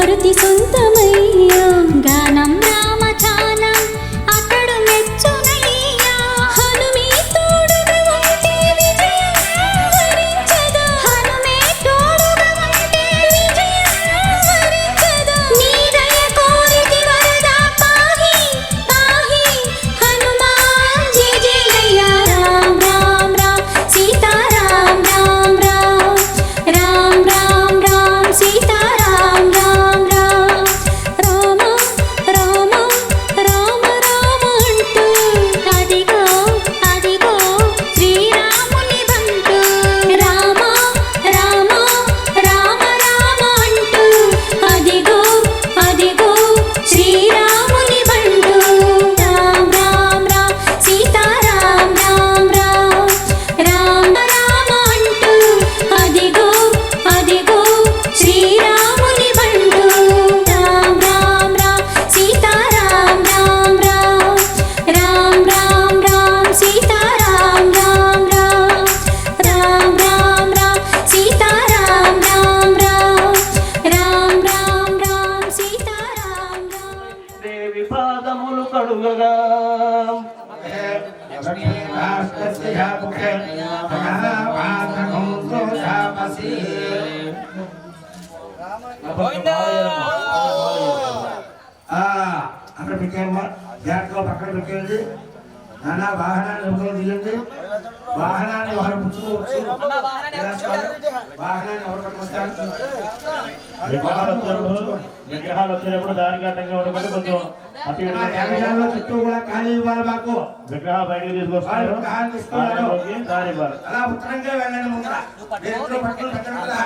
మారుతి సొంతమయ్యా గానం రామచానం అతడు మెచ్చునయ్యా హనుమే తోడుగా ఉంటే విజయం వరించదా హనుమే తోడుగా ఉంటే విజయం వరించదా నీ దయ కోరితి వరదా పాహి పాహి హనుమాన్ జయ జయయ్యా రామ్ రామ్ రామ్ సీతారాం రామ్ రామ్ రామ్ రామ్ రామ్ సీతారాం రామ్ రామ్ రామ రామ రామ రామ అంటూ అదిగో అదిగో శ్రీరాముని బంటు రామ రామ రామ రామ అంటూ అదిగో అదిగో శ్రీరాముని బంటు రామ్ రామ్ రామ్ సీతారాం రామ్ రామ్ రామ రామ అంటూ అదిగో అదిగో శ్రీరాముని బంటు రామ్ రామ్ రామ్ సీతారాం రామ్ రామ్ రామ్ రామ్ రామ్ సీతారాం రామ్ రామ్ రామ్ రామ్ రామ్ సీతారాం రామ్ రామ్ రామ్ రామ్ రామ్ సీతారాం రామ్ దేవి పాదములు కడుగగా అక్కడ పెట్టామా జాగ్రత్తగా పక్కన పెట్టండి నాన్న వాహనాన్ని ఎవరు తీయండి వాహనాన్ని ఎవరు పుచ్చుకోవచ్చు వాహనాన్ని ఎవరు పట్టుకొస్తారు విగ్రహాలు వచ్చినప్పుడు దానికి అడ్డంగా ఉండకుండా కొంచెం అటు ఇటు జగజాల్లో చుట్టూ కూడా ఖాళీ ఇవ్వాలి మాకు విగ్రహాలు బయటకు తీసుకొస్తారు దారి ఇవ్వాలి అలా ఉత్తరంగా వెళ్ళండి ముందర చేతిలో పట్టుకుని పెట్టండి కదా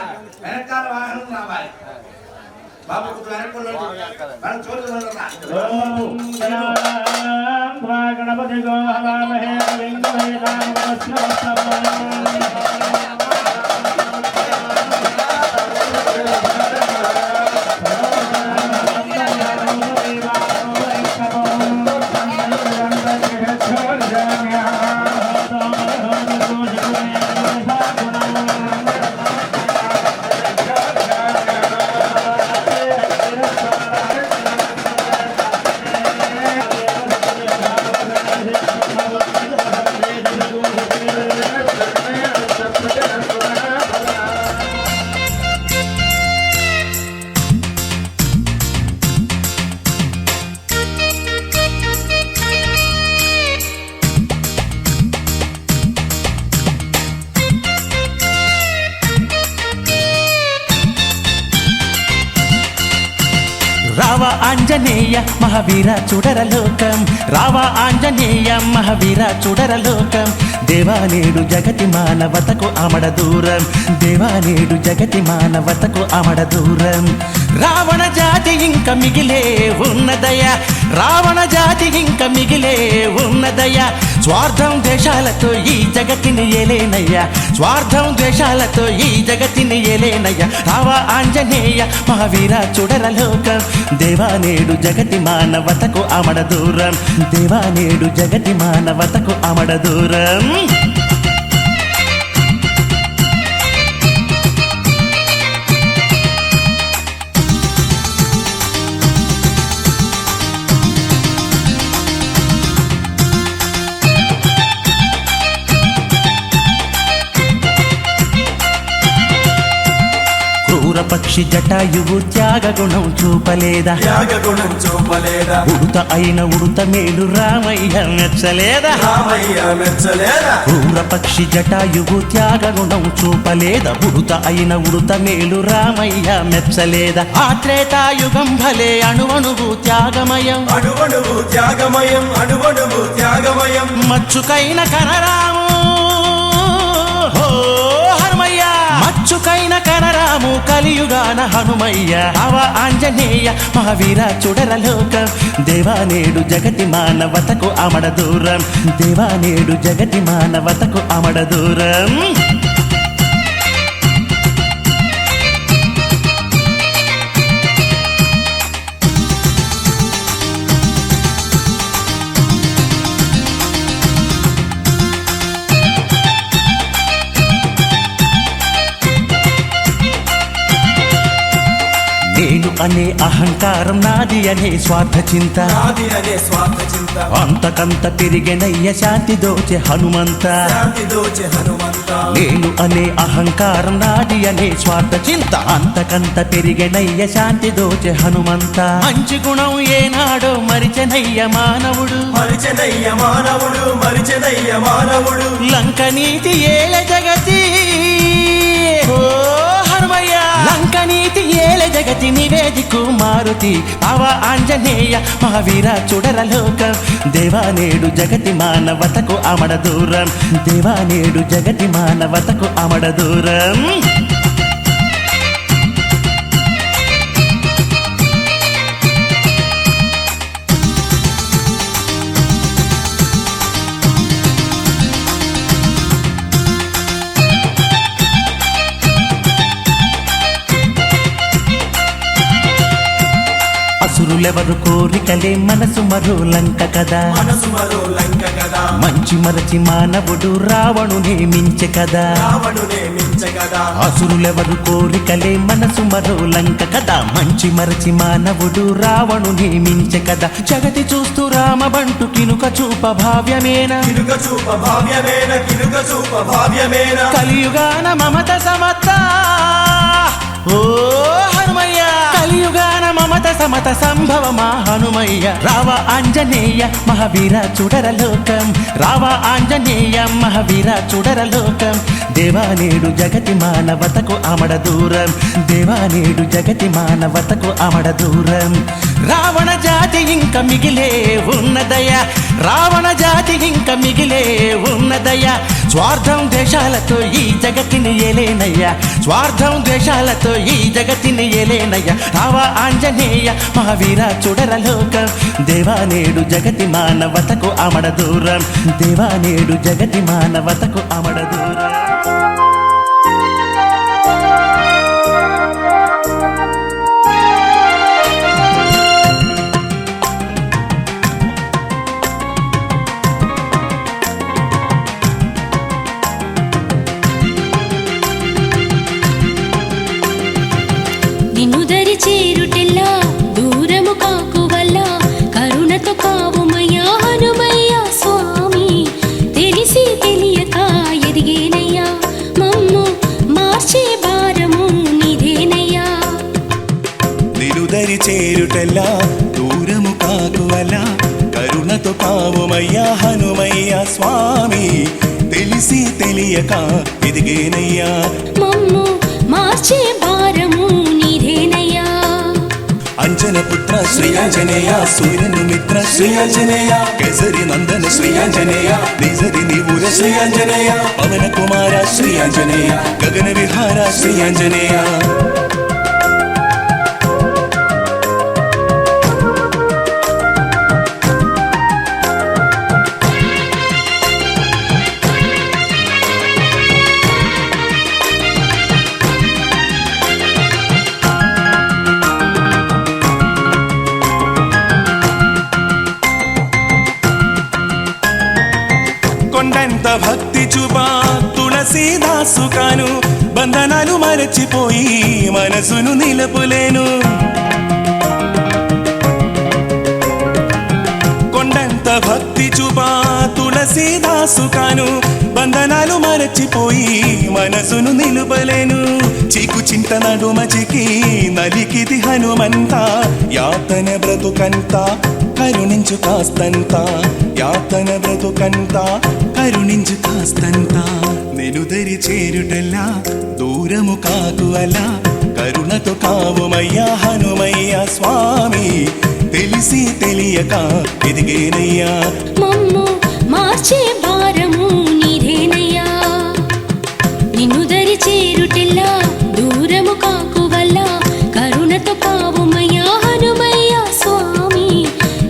వెనకాల వాహనం రావాలి బాబు వెనకాల వాళ్ళు చూడదు గణపతి గోహవామహే రావ ఆంజనేయ మహావీర చూడరలోకం రావ ఆంజనేయ మహావీర చూడరలోకం దేవానేడు జగతి మానవతకు అమడ దూరం దేవానేడు జగతి మానవతకు అమడ దూరం రావణ జాతి ఇంక మిగిలే ఉన్నదయ రావణ జాతి ఇంక మిగిలే ఉన్నదయ స్వార్థం దేశాలతో ఈ జగతిని ఏలేనయ్య స్వార్థం దేశాలతో ఈ జగతిని ఏలేనయ్య రావ ఆంజనేయ మహావీర చూడరలోకం దేవానేడు జగతి మానవతకు అమడ దూరం దేవానేడు జగతి మానవతకు అమడ దూరం పక్షి జటాయువు త్యాగగుణం చూపలేదా ఉడుత అయిన ఉడుత మేలు రామయ్య మెచ్చలేదా క్రూర పక్షి జటాయువు త్యాగగుణం చూపలేదా ఉడుత అయిన ఉడుత మేలు రామయ్య మెచ్చలేదా ఆ త్రేతాయుగం భలే అణువణువు త్యాగమయం మచ్చుకైన కనరాము మచ్చుకైన కనరాము కలియుగాన హనుమయ్య రావ ఆంజనేయ మహావీర చూడరలోకం దేవానేడు జగతి మానవతకు అమడ దూరం దేవానేడు జగతి మానవతకు అమడ దూరం అనే అహంకారం నాది అనే స్వార్థ చింత నాది అనే స్వార్థ చింత అంతకంత పెరిగెనయ్య శాంతి దోచె హనుమంత శాంతి దోచె హనుమంత నేను అనే అహంకారం నాది అనే స్వార్థ చింత అంతకంత పెరిగెనయ్య శాంతి దోచె హనుమంత మంచి గుణం ఏనాడో మరిచెనయ్య మానవుడు మరిచెనయ్య మానవుడు మరిచెనయ్య మానవుడు లంక నీతి ఏల జగతి ఓ హనుమయ్య లంక నీతి ఏల జగతి నివేదికు మారుతి అవ ఆంజనేయ మహావీర చూడర లోకం దేవానేడు జగతి మానవతకు అమడ దూరం దేవానేడు జగతి మానవతకు అమడ దూరం అసురులెవరు కోరికలే మనసు మరో లంక కదా మనసు మరో లంక కదా మంచి మరచి మానవుడు రావణునే మించె కదా రావణునే మించె కదా అసురులెవరు కోరికలే మనసు మరో లంక కదా మంచి మరచి మానవుడు రావణునే మించె కదా జగతి చూస్తూ రామబంటు కినుక చూప భావ్యమేనా కినుక చూప భావ్యమేన కినుక చూప భావ్యమేన కలియుగాన మమత సమత ఓ హనుమయ్య కలియుగాన మమత సమత సంభవమా హనుమయ్య రావ ఆంజనేయ మహావీర చూడర లోకం రావ ఆంజనేయ మహావీర చూడర లోకం దేవానేడు జగతి మానవతకు అమడ దూరం దేవానేడు జగతి మానవతకు అమడ దూరం రావణ జాతి ఇంక మిగిలే ఉన్నదయ రావణ జాతి ఇంక మిగిలే ఉన్నదయ స్వార్థం ద్వేషాలతో ఈ జగతిని ఏలేనయ్యా స్వార్థం ద్వేషాలతో ఈ జగతిని ఏలేనయ్యా రావ ఆంజనేయ మహావీర చూడర లోకం దేవానేడు జగతి మానవతకు అమడ దూరం దేవానేడు జగతి మానవతకు అమడ దూరం నిన్నుదరి చేరుటెల్లా దూరము కాకు వల్ల కరుణతో కావుమయ్యా హనుమయ్య స్వామి తెలిసి తెలియక ఎదిగేనయ్యా మమ్ము మార్చే భారము నీదేనయ్యా నిలుదరి చేరుటల్లా దూరము కాకువల కరుణతో కావుమయ్యా హనుమయ్య స్వామి తెలిసి తెలియక ఎదిగేనయ్యా మమ్ము మార్చే భారము నీదేనయ్యా అంజన పుత్ర శ్రీ ఆంజనేయ సూర్యను మిత్ర శ్రీ ఆంజనేయ కేసరి నందన శ్రీ ఆంజనేయ నిజరి నీవుర శ్రీ ఆంజనేయ పవన కుమార శ్రీ ఆంజనేయ గగన విహార శ్రీ ఆంజనేయ కొండంత భక్తి చూపా తులసీదాసు కాను బంధనాలు మరచిపోయి మనసును నిలపులేను కొండంత భక్తి చూపా తులసీదాసు కాను బంధనాలు మరచిపోయి మనసును నిలుపలేను చీకు చింత నడుమచికి నలికిది హనుమంత యాతన బ్రతుకంత కరుణించు కాస్తంత యాతన బ్రతుకంత కరుణించు కాస్తంత నిలుదరి చేరుటల్లా దూరము కాకు అలా కరుణతో కావుమయ్యా హనుమయ్య స్వామి తెలిసి తెలియక ఎదిగేనయ్యా మమ్ము మార్చే భారము నీదేనయ్యా నిన్నుదరి చేరుటెల్లా దూరము కాకు వల్ల కరుణతో కావుమయ్యా హనుమయ్య స్వామి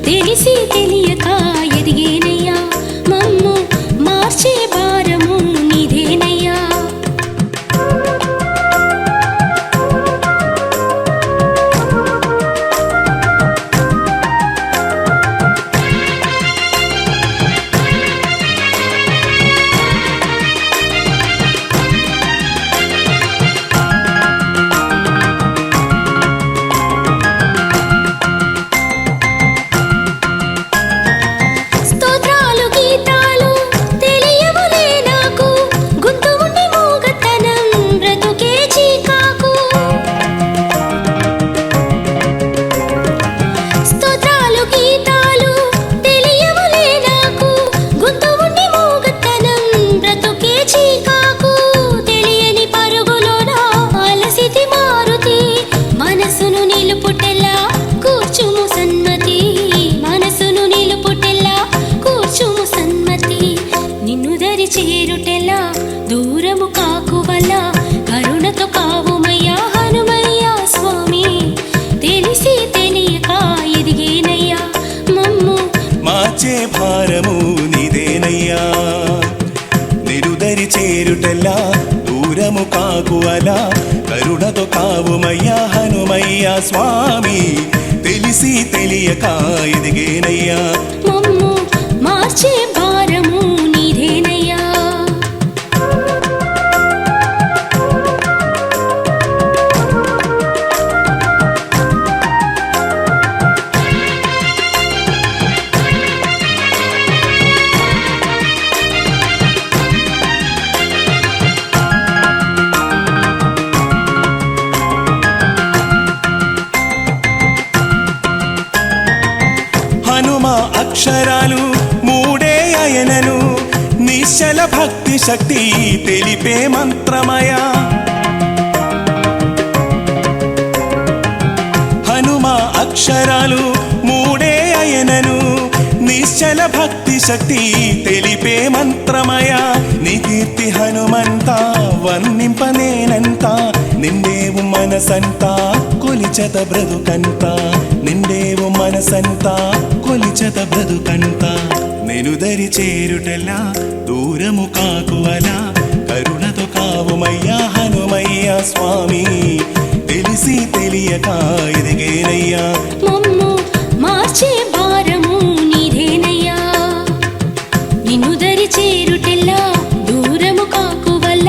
తెలిసి తెలియక ఎదిగేనయ్యా మమ్ము మార్చే భారము నీదేనయ్యా భారము నీదేనయ్యా నిరుదరి చేరుటలా దూరము కాకువలా కరుణతో కావుమయ్యా హనుమయ్యా స్వామి తెలిసి తెలియక ఎదిగేనయ్యా మమ్ము మార్చే భారము నీదేనయ్యా హనుమ అక్షరాలు మూడే అయనను నిశ్చల భక్తి శక్తి తెలిపే మంత్రమయ హనుమ అక్షరాలు మూడే అయనను నిశ్చల భక్తి శక్తి తెలిపే మంత్రమయ నీ కీర్తి హనుమంత వర్ణింపనేనంత నిండేవు మనసంతా కొలిచత బ్రతుకంత నిండేవు మనసంతా కొలిచత బ్రతుకంత నెనుదరి చేరుటలా దూరము కాకువలా కరుణతో కావుమయ్యా హనుమయ్యా స్వామి తెలిసి తెలియక ఎదిగేనయ్యా మమ్ము మార్చే భారము నీదేనయ్యా నిన్ను దరి చేరుటెల్లా దూరము కాకువల్ల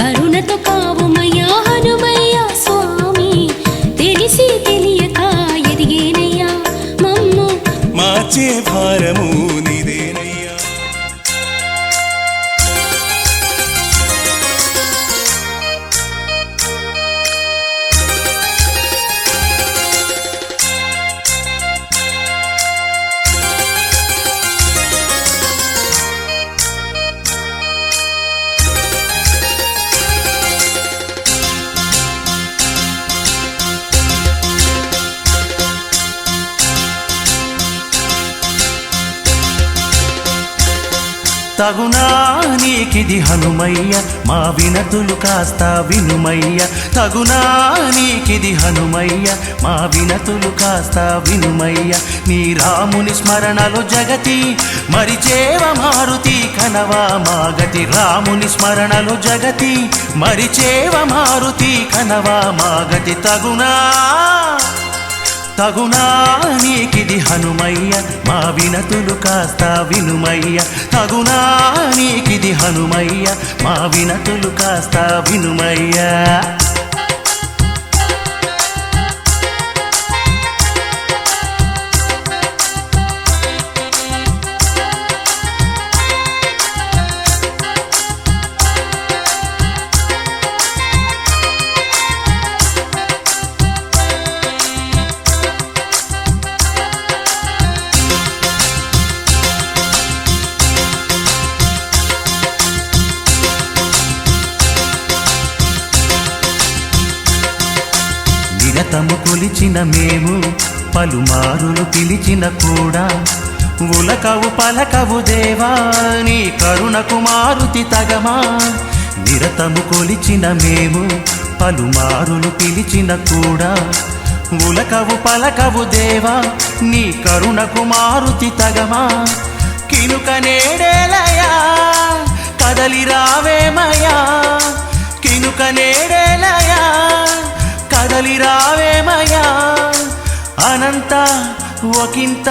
కరుణతో కావుమయ్యా హనుమయ్యా స్వామి తెలిసి తెలియక ఎదిగేనయ్యా మమ్ము మార్చే భారము నీదేనయ్యా తగునా నీకిది హనుమయ్య మా వినతులు కాస్త వినుమయ్య తగునా నీకిది హనుమయ్య మా వినతులు కాస్త వినుమయ్య నీ రాముని స్మరణలో జగతి మరిచేవ మారుతి కనవా మాగతి రాముని స్మరణలో జగతి మరిచేవ మారుతి కనవా మాగతి తగునా తగునా నీకిది హనుమయ్య మా వినతులు కాస్త వినుమయ్య తగునా నీకిది హనుమయ్య మా వినతులు కాస్త వినుమయ్య నిరతము కొలిచిన మేము పలుమారులు పిలిచిన కూడా ఉలకవు పలకవు దేవా నీ కరుణకు మారుతి తగమా నిరతము కొలిచిన మేము పలుమారులు పిలిచిన కూడా ఉలకవు పలకవు దేవా నీ కరుణకు మారుతి తగమా కినుక నేడేలయా కదలి రావేమయా కినుక నేడేలయా కదలి రావేమయా అనంత ఒకంత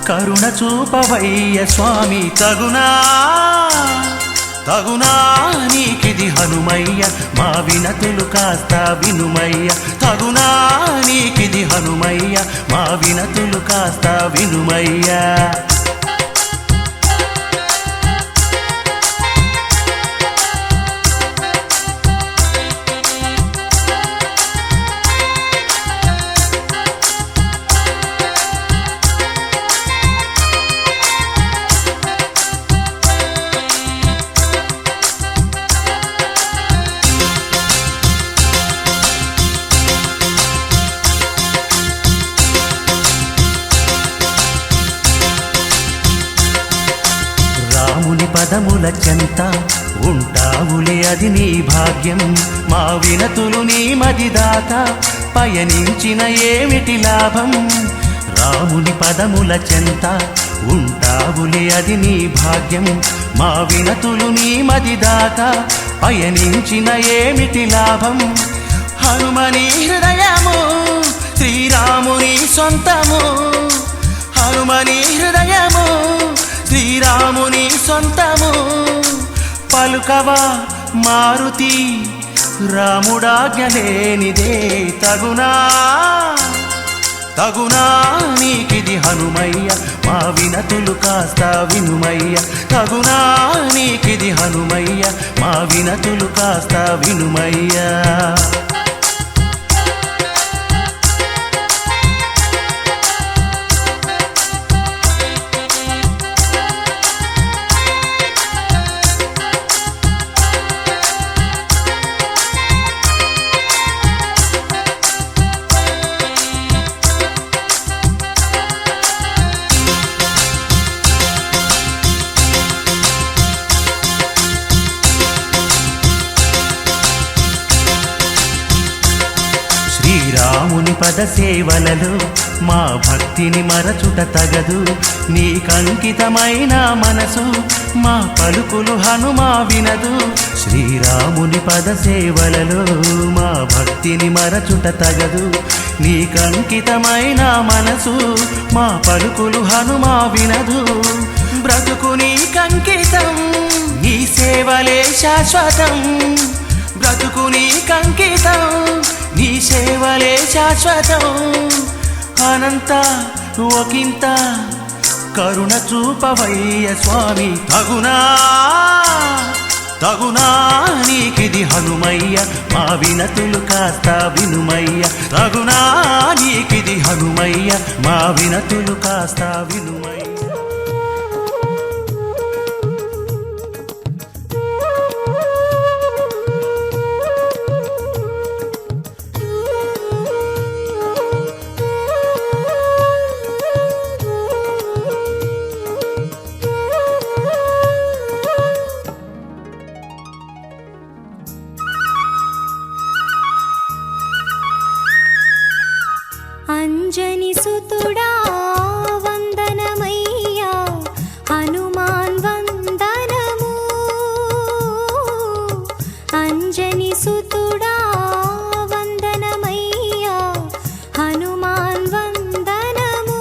కరుణ చూపవయ్య స్వామి తగునా తగునా నీకిది హనుమయ్య మా వినతులు కాస్త వినుమయ్య తగునా నీకిది హనుమయ్య మా వినతులు కాస్త వినుమయ్య రాముని పదముల చెంత ఉంటావులే అది నీ భాగ్యం మా వినతులు నీ మది దాకా పయనించిన ఏమిటి లాభం రాముని పదముల చెంత ఉంటావులే అది నీ భాగ్యం మా వినతులు నీ మది దాకా పయనించిన ఏమిటి లాభం హనుమని హృదయము శ్రీరాముని సొంతము హనుమని హృదయము శ్రీరాముని సొంతము పలుకవా మారుతి రాముడాజ్ఞ లేనిదే తగునా తగునా నీకిది హనుమయ్య మా వినతులు కాస్త వినుమయ్య తగునా నీకిది హనుమయ్య మా వినతులు కాస్త వినుమయ్య శ్రీరాముని పద సేవలలో మా భక్తిని మరచుట తగదు నీకంకితమైన మనసు మా పలుకులు హనుమా వినదు శ్రీరాముని పద సేవలలో మా భక్తిని మరచుట తగదు నీకంకితమైన మనసు మా పలుకులు హనుమా వినదు బ్రతుకు నీకంకితం నీ సేవలే శాశ్వతం బ్రతుకు నీకంకితం నీ సేవలే శాశ్వతం అనంత ఒకంత కరుణ చూపవయ్య స్వామి తగునా తగునా నీకిది హనుమయ్య మా వినతులు కాస్త వినుమయ్య తగునా నీకిది హనుమయ్య మా వినతులు కాస్త వినుమయ్య అంజని సుతుడా వందనమయ్యా హనుమాన్ వందనము అంజని సుతుడా వందనమయ్యా హనుమాన్ వందనము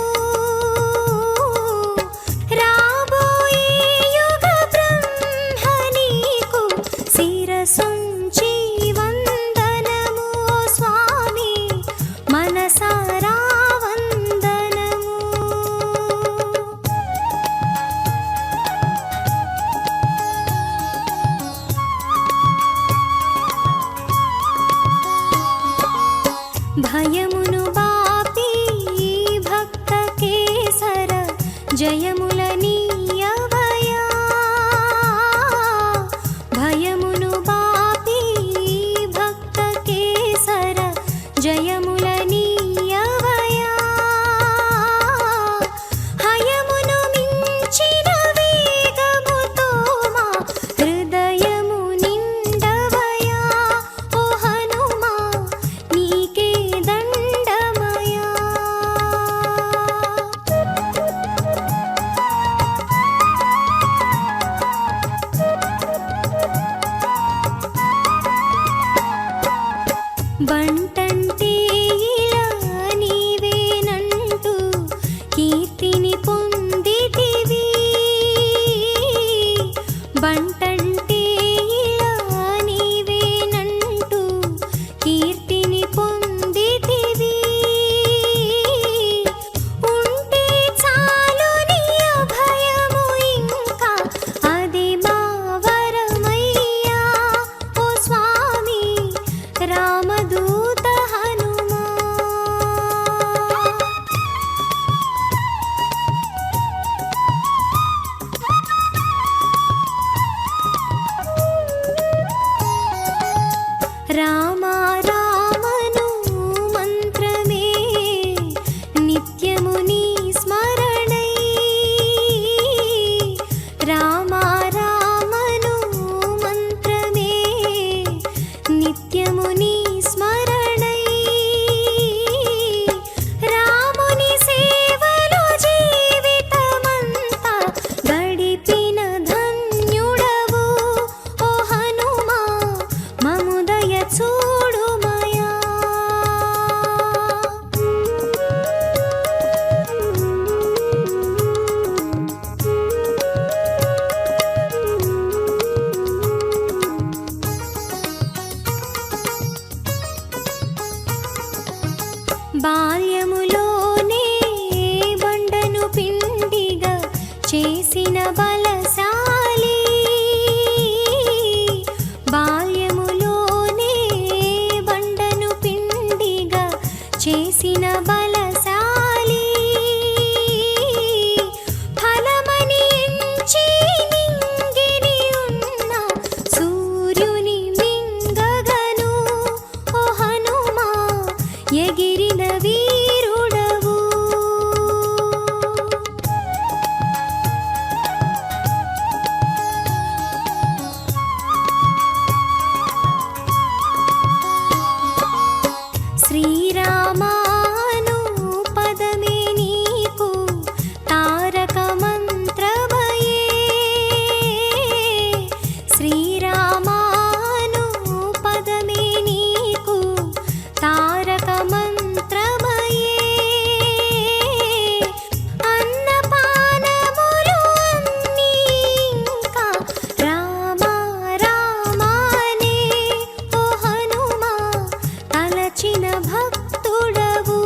రాబోయే యుగ బ్రహ్మ నీకు శిరసుంచి వందనము స్వామి మనసారా వందనము భయమును బాపి భక్త కేసర జయముల నీయవయా భయమును బాపి భక్త కేసర జయముల నీయవయా హయమును మించిన వేగముతో మా హృదయము నిండవయా ఓ హనుమా నీకే దండమయా బంటంటే ఇలా నీవేనంటూ కీర్తిని పొందితివి బంటంటే ఇలా నీవేనంటూ కీర్తిని పొందితివి ఉంటే చాలు నీ అభయము ఇంకా అది మా వరమయ్యా ఓ స్వామి రామదూత హనుమా రామ రామను మంత్రమే నిత్యము నీ స్మరణై రామ రామను మంత్రమే నిత్యము నీ స్మరణై రాముని సేవలో జీవితమంతా చూడుమయా బాల్యములోనే బండను పిండిగా చేసిన బలశాలి బాల్యములోనే బండను పిండిగా చేసిన బలశాలి ఫలమని ఎంచి నింగిని ఉన్న సూర్యుని మింగగను ఓ హనుమా ఎగిరిన వీరుడవు శ్రీరామాను పదమే నీకు తారక మంత్రమయే శ్రీరామాను పదమే నీకు తారక మంత్రమయే అన్నపానములు అన్నీ ఇంకా రామ రామానే ఓ హనుమా తలచిన భక్తుడవు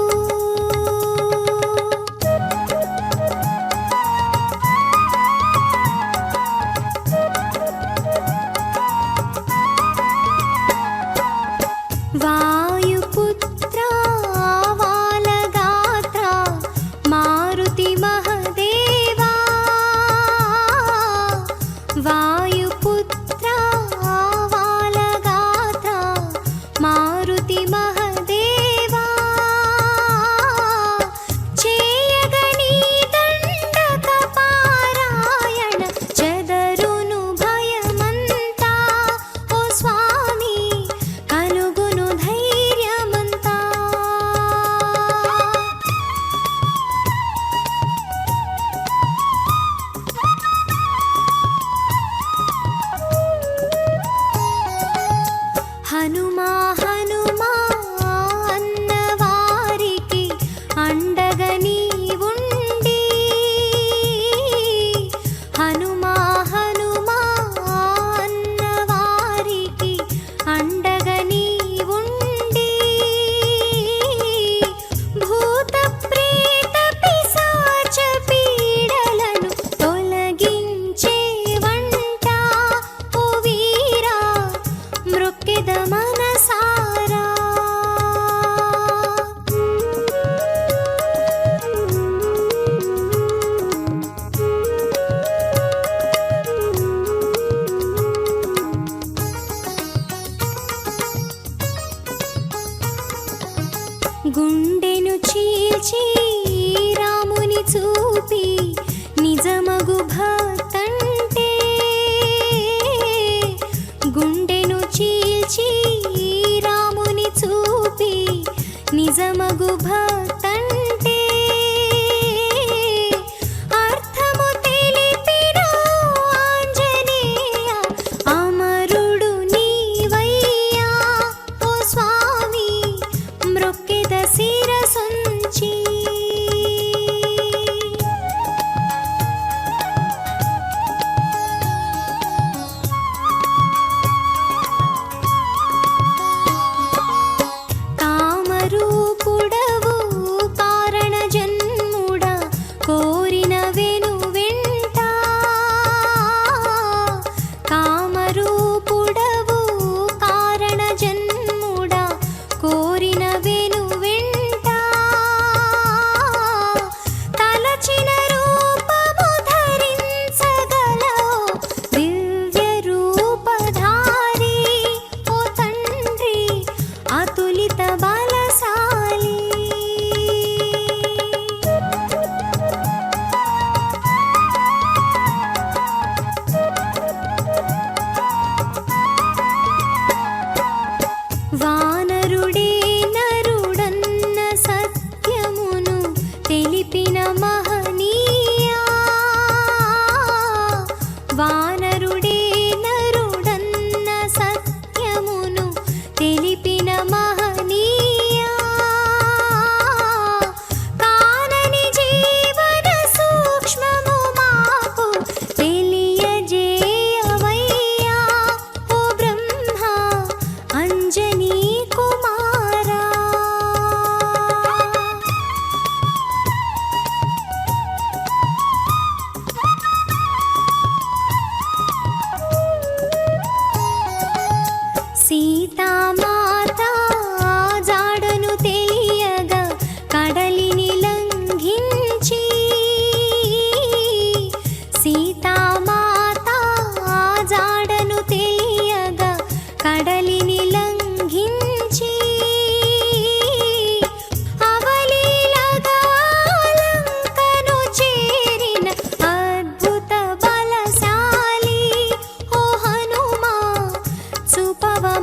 వాయుపుత్ర వాలగాత్ర మారుతి మహదేవా వాయుపుత్ర వాలగాత్ర మారుతి మహదేవా చేయగని దండక పారాయణ చెదరును భయమంతా ఓ స్వామి కలుగును ధైర్యమంతా హనుమా హనుమా అన్నవారికి అండగా నీవుండి హనుమా హనుమా అన్నవారికి అండగా నీవుండి భూత ప్రేత పిశాచ పీడలను తొలగించే వంట ఓ వీరా మృక్కిద మనసారా గుండెను చీల్చి రాముని చూపి నిజమగు భక్తంటే గుండెను చీల్చి రాముని చూపి నిజమగు భక్తంటే అర్థము తెలిపిన ఆంజనేయ అమరుడు నీవయ్యా ఓ స్వామి మృక్కిద శిరసుంచి కామరూపుడవు కారణ జన్ముడా కోరిన వెను వెంట కామరూపుడవు కారణ జన్ముడా కోరిన వెను వెంట తలచిన రూపము ధరించగలవు దివ్య రూపధారి ఓ తండ్రి అతులిత బలశాలి వానరుడే నరుడన్న సత్యమును తెలిపిన మహనీయా వానరుడే నరుడన్న సత్యమును తెలిపిన మహనీయా కానని జీవన సూక్ష్మము మాకు తెలియజేయవయ్యా ఓ బ్రహ్మ అంజనీ కుమారా. సీతామాత జాడను తెలియగా కడలిని లంఘించి సీతామాత జాడను తెలియగా కడలిని లంఘించి అవలీలగా లంకను చేరిన అద్భుత బలశాలి ఓ హనుమా చూపవమాదారి.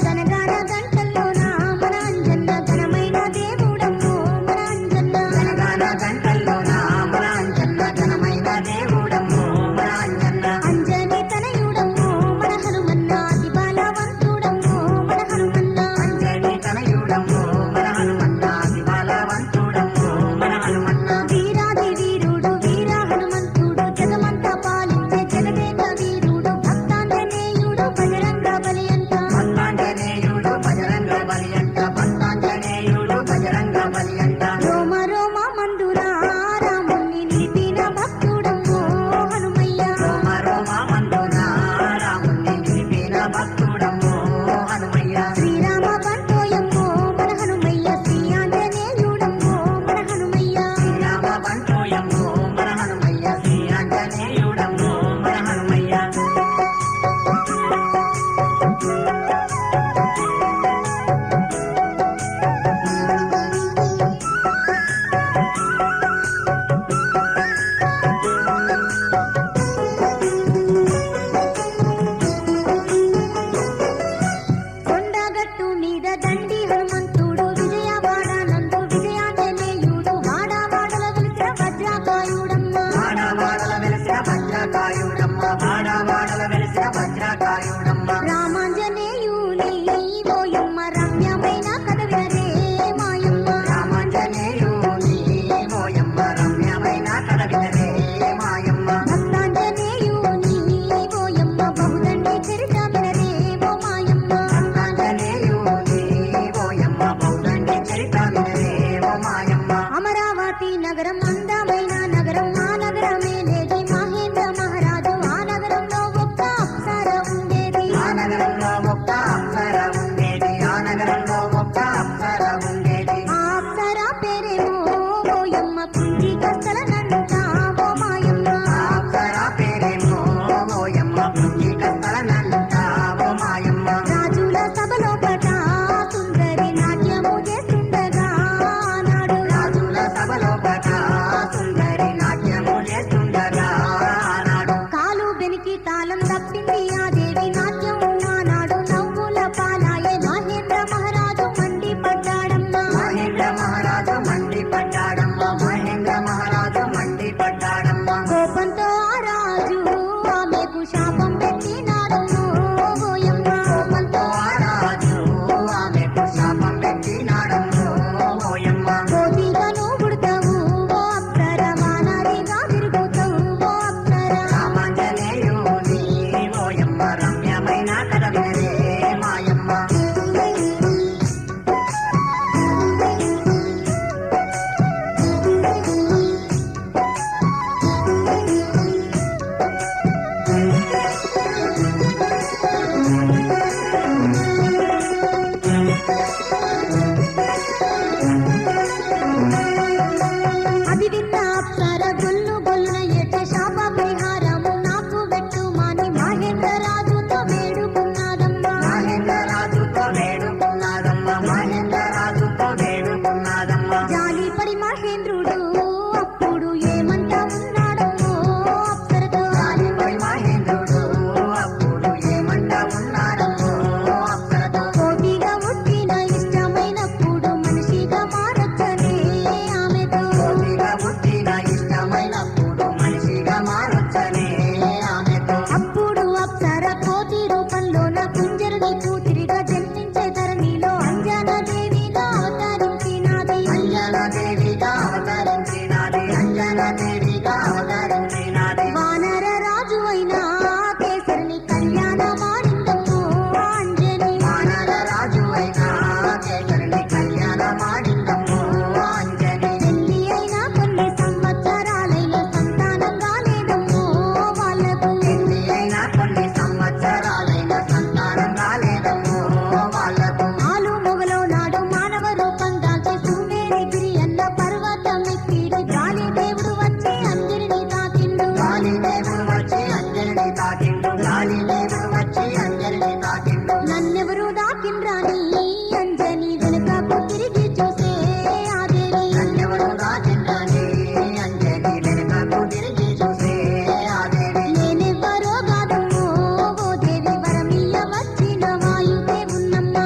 గనగాన గంటల్లోన మన అంజన్న ఘనమైన దేవుడమ్మో మన అంజన్న. గనగాన గంటల్లోన మన అంజన్న ఘనమైన దేవుడమ్మో మన అంజన్న. అంజని తనయుడమ్మో మన హనుమన్న అతి బలవంతుడమ్మో మన హనుమన్న. అంజని తనయుడమ్మో మన హనుమన్న అతి బలవంతుడమ్మో మన హనుమన్న. వీరాది వీరుడు వీర హనుమంతుడు జగమంతా పాలించే జగదేక వీరుడు భక్తాంజనేయుడు బజరంగ బలి అంట. భక్తాంజనేయుడు బజరంగ బలి అంట. భక్తాంజనేయుడు బజరంగ బలి అంట. రోమ రోమ మందురా రాముని నిలిపిన భక్తుడమ్మో హనుమయ్య. రోమ రోమ మందురా రాముని నిలిపిన భక్తుడమ్మో హనుమయ్య. శ్రీరామ బంటోయమ్మో మన హనుమయ్య. శ్రీ ఆంజనేయుడమ్మో మన హనుమయ్య. శ్రీరామ బంటోయమ్మో మన హనుమయ్య. శ్రీ ఆంజనేయుడమ్మో మన హనుమయ్య. కొండగట్టు మీద దండి హనుమంతుడు విజయవాడ నందు విజయాంజనేయుడు వాడవాడల వెలిసిన వజ్రకాయుడమ్మ. వాడవాడల వెలిసిన వజ్రకాయుడమ్మ. వాడవాడల వెలిసిన వజ్రకాయుడమ్మ. రామాంజనేయుని ఓయమ్మ రమ్యమైన కథ వినరే మాయమ్మ. రామాంజనేయుని ఓయమ్మ రమ్యమైన కథ వినరే మాయమ్మ. భక్తాంజనేయుని ఓయమ్మ బహుదండి చరిత వినరే ఓ మాయమ్మ. భక్తాంజనేయుని ఓయమ్మ బహుదండి చరిత వినరే ఓ మాయమ్మ. అమరావతి నగరం అందమైన నగరం. ఆ నగరమే లేది మహేంద్ర మహారాజు. ఆ నగరంలో ఒక్క అప్సర ఉండేది. ఆ నగరంలో ఒక్క అప్సర ఉండేది. ఆ నగరంలో ఒక్క అప్సర ఉండేది. ఆ అప్సర పేరేమో ఓయమ్మ కుంచి కస్తలనంట ఓ మాయమ్మ. ఆ అప్సర పేరేమో ఓయమ్మ కుంచి కస్తలనంట ఓ మాయమ్మ. రాజుల సభలోపట సుందరి నాట్యము చేస్తుండగా నాడు. రాజుల సభలోపట సుందరి నాట్యము చేస్తుండగా నాడు. కాలు బెనికి తాళం తప్పింది ఆ దేవి నాట్యం నాడు. అది విన్న అప్సర గొల్లు గొల్లున ఎట్టే శాప పరిహారము నాకు పెట్టు మాని మహేంద్ర రాజుతో వేడుకున్నాదమ్మా. జాలిపడి మహేంద్రుడు అప్పుడు ఏమంటా ఉన్నాడమ్మో అప్సరతో. కోటిగా పుట్టిన ఇష్టమైనప్పుడు మనిషిగా మారొచ్చనే ఆమెతో. అప్పుడు అప్సర కోటి రూపంలోన కుంజరుని కూతురిగా జన్మించే ధరణిలో అంజనాదేవిగా అవతరించినాది. వానర రాజు అయిన కేసరిని కళ్యాణమాడిందమ్మో అంజని. పెళ్లి అయిన కొన్ని సంవత్సరాలైన సంతానం కాలేదమ్మో వాళ్ళకు. ఆలు మొగలో నాడు మానవ రూపం దాల్చి శృంగేరిగిరి అన్న పర్వతం ఎక్కిడి. గాలి దేవుడు వచ్చి అంజలిని తాకిండు. నన్నెవరు దాకిండ్రాని అంజని వెనుకకు తిరిగి చూసే ఆదేవి. నేనెవ్వరో కాదమ్మో ఓ దేవి వరమియ్య వచ్చిన వాయుదేవున్నమ్మా.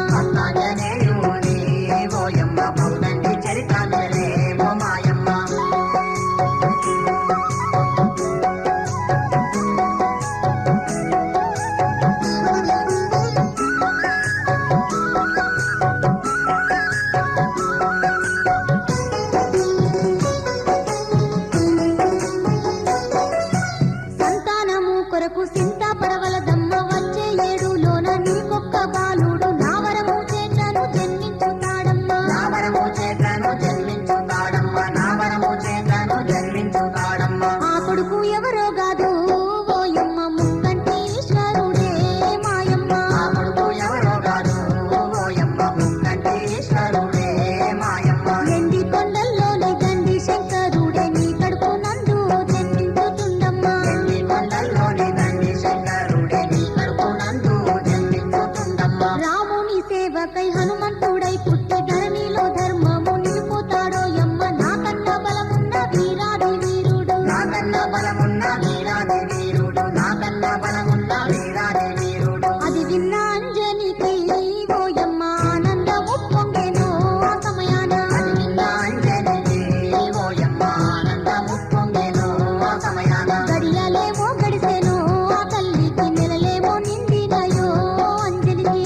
సంతానము కొరకు సింత పడవలదమ్మ. వచ్చే ఏడులోన నీకొక్క బాలుడు నా వరము చేతను జన్మించుతాడమ్మా. ఆ కొడుకు ఎవరో కాదు ఓయమ్మ ముక్కంటి ఈశ్వరుడే మాయమ్మ. ఎండి కొండల్లోని గండి శంకరుడే నీ కడుపు నందు జన్మించుతుండమ్మా. రాముని సేవకై హనుమంతుడై పుట్టి ధరణిలో ధర్మము నిలుపుతాడో యమ్మ. నాకన్న బలమున్న వీరాది వీరుడు. అది విన్న అంజనికై ఓయమ్మ ఆనందము పొంగెను ఆ సమయాన. గడియలేమో గడిసెను ఆ తల్లికి నెలలేమో నిండినయో అంజలికి.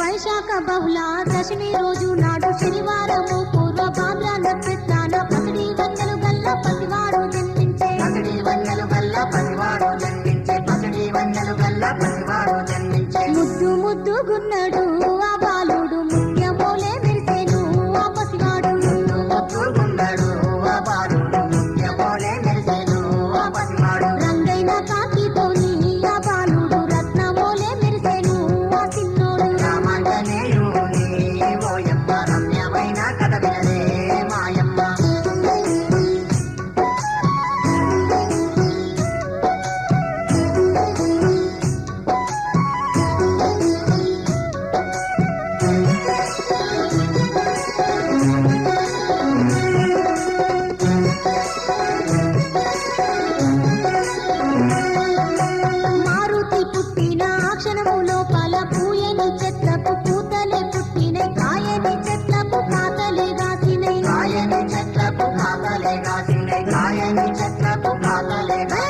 వైశాఖ బహుళ దశమి రోజు నాడు శనివారము పూర్వ భాద్ర నక్షత్రాన పసిడి వన్నెలు గల్ల పసివాడు జన్మించే. ముద్దు ముద్దు గున్నడు ఆ బాలుడు ముత్యమోలే మెరిసెను ఆ పసివాడు. రంగైన కాకితోని ఆ బాలుడు రత్నమోలే మెరిసెను ఆ చిన్నోడు. మారుతి పుట్టిన ఆ క్షణము లోపల పూయని చెట్లకు పూతలే పుట్టినై. కాయని చెట్లకు కాతలే కాసినై.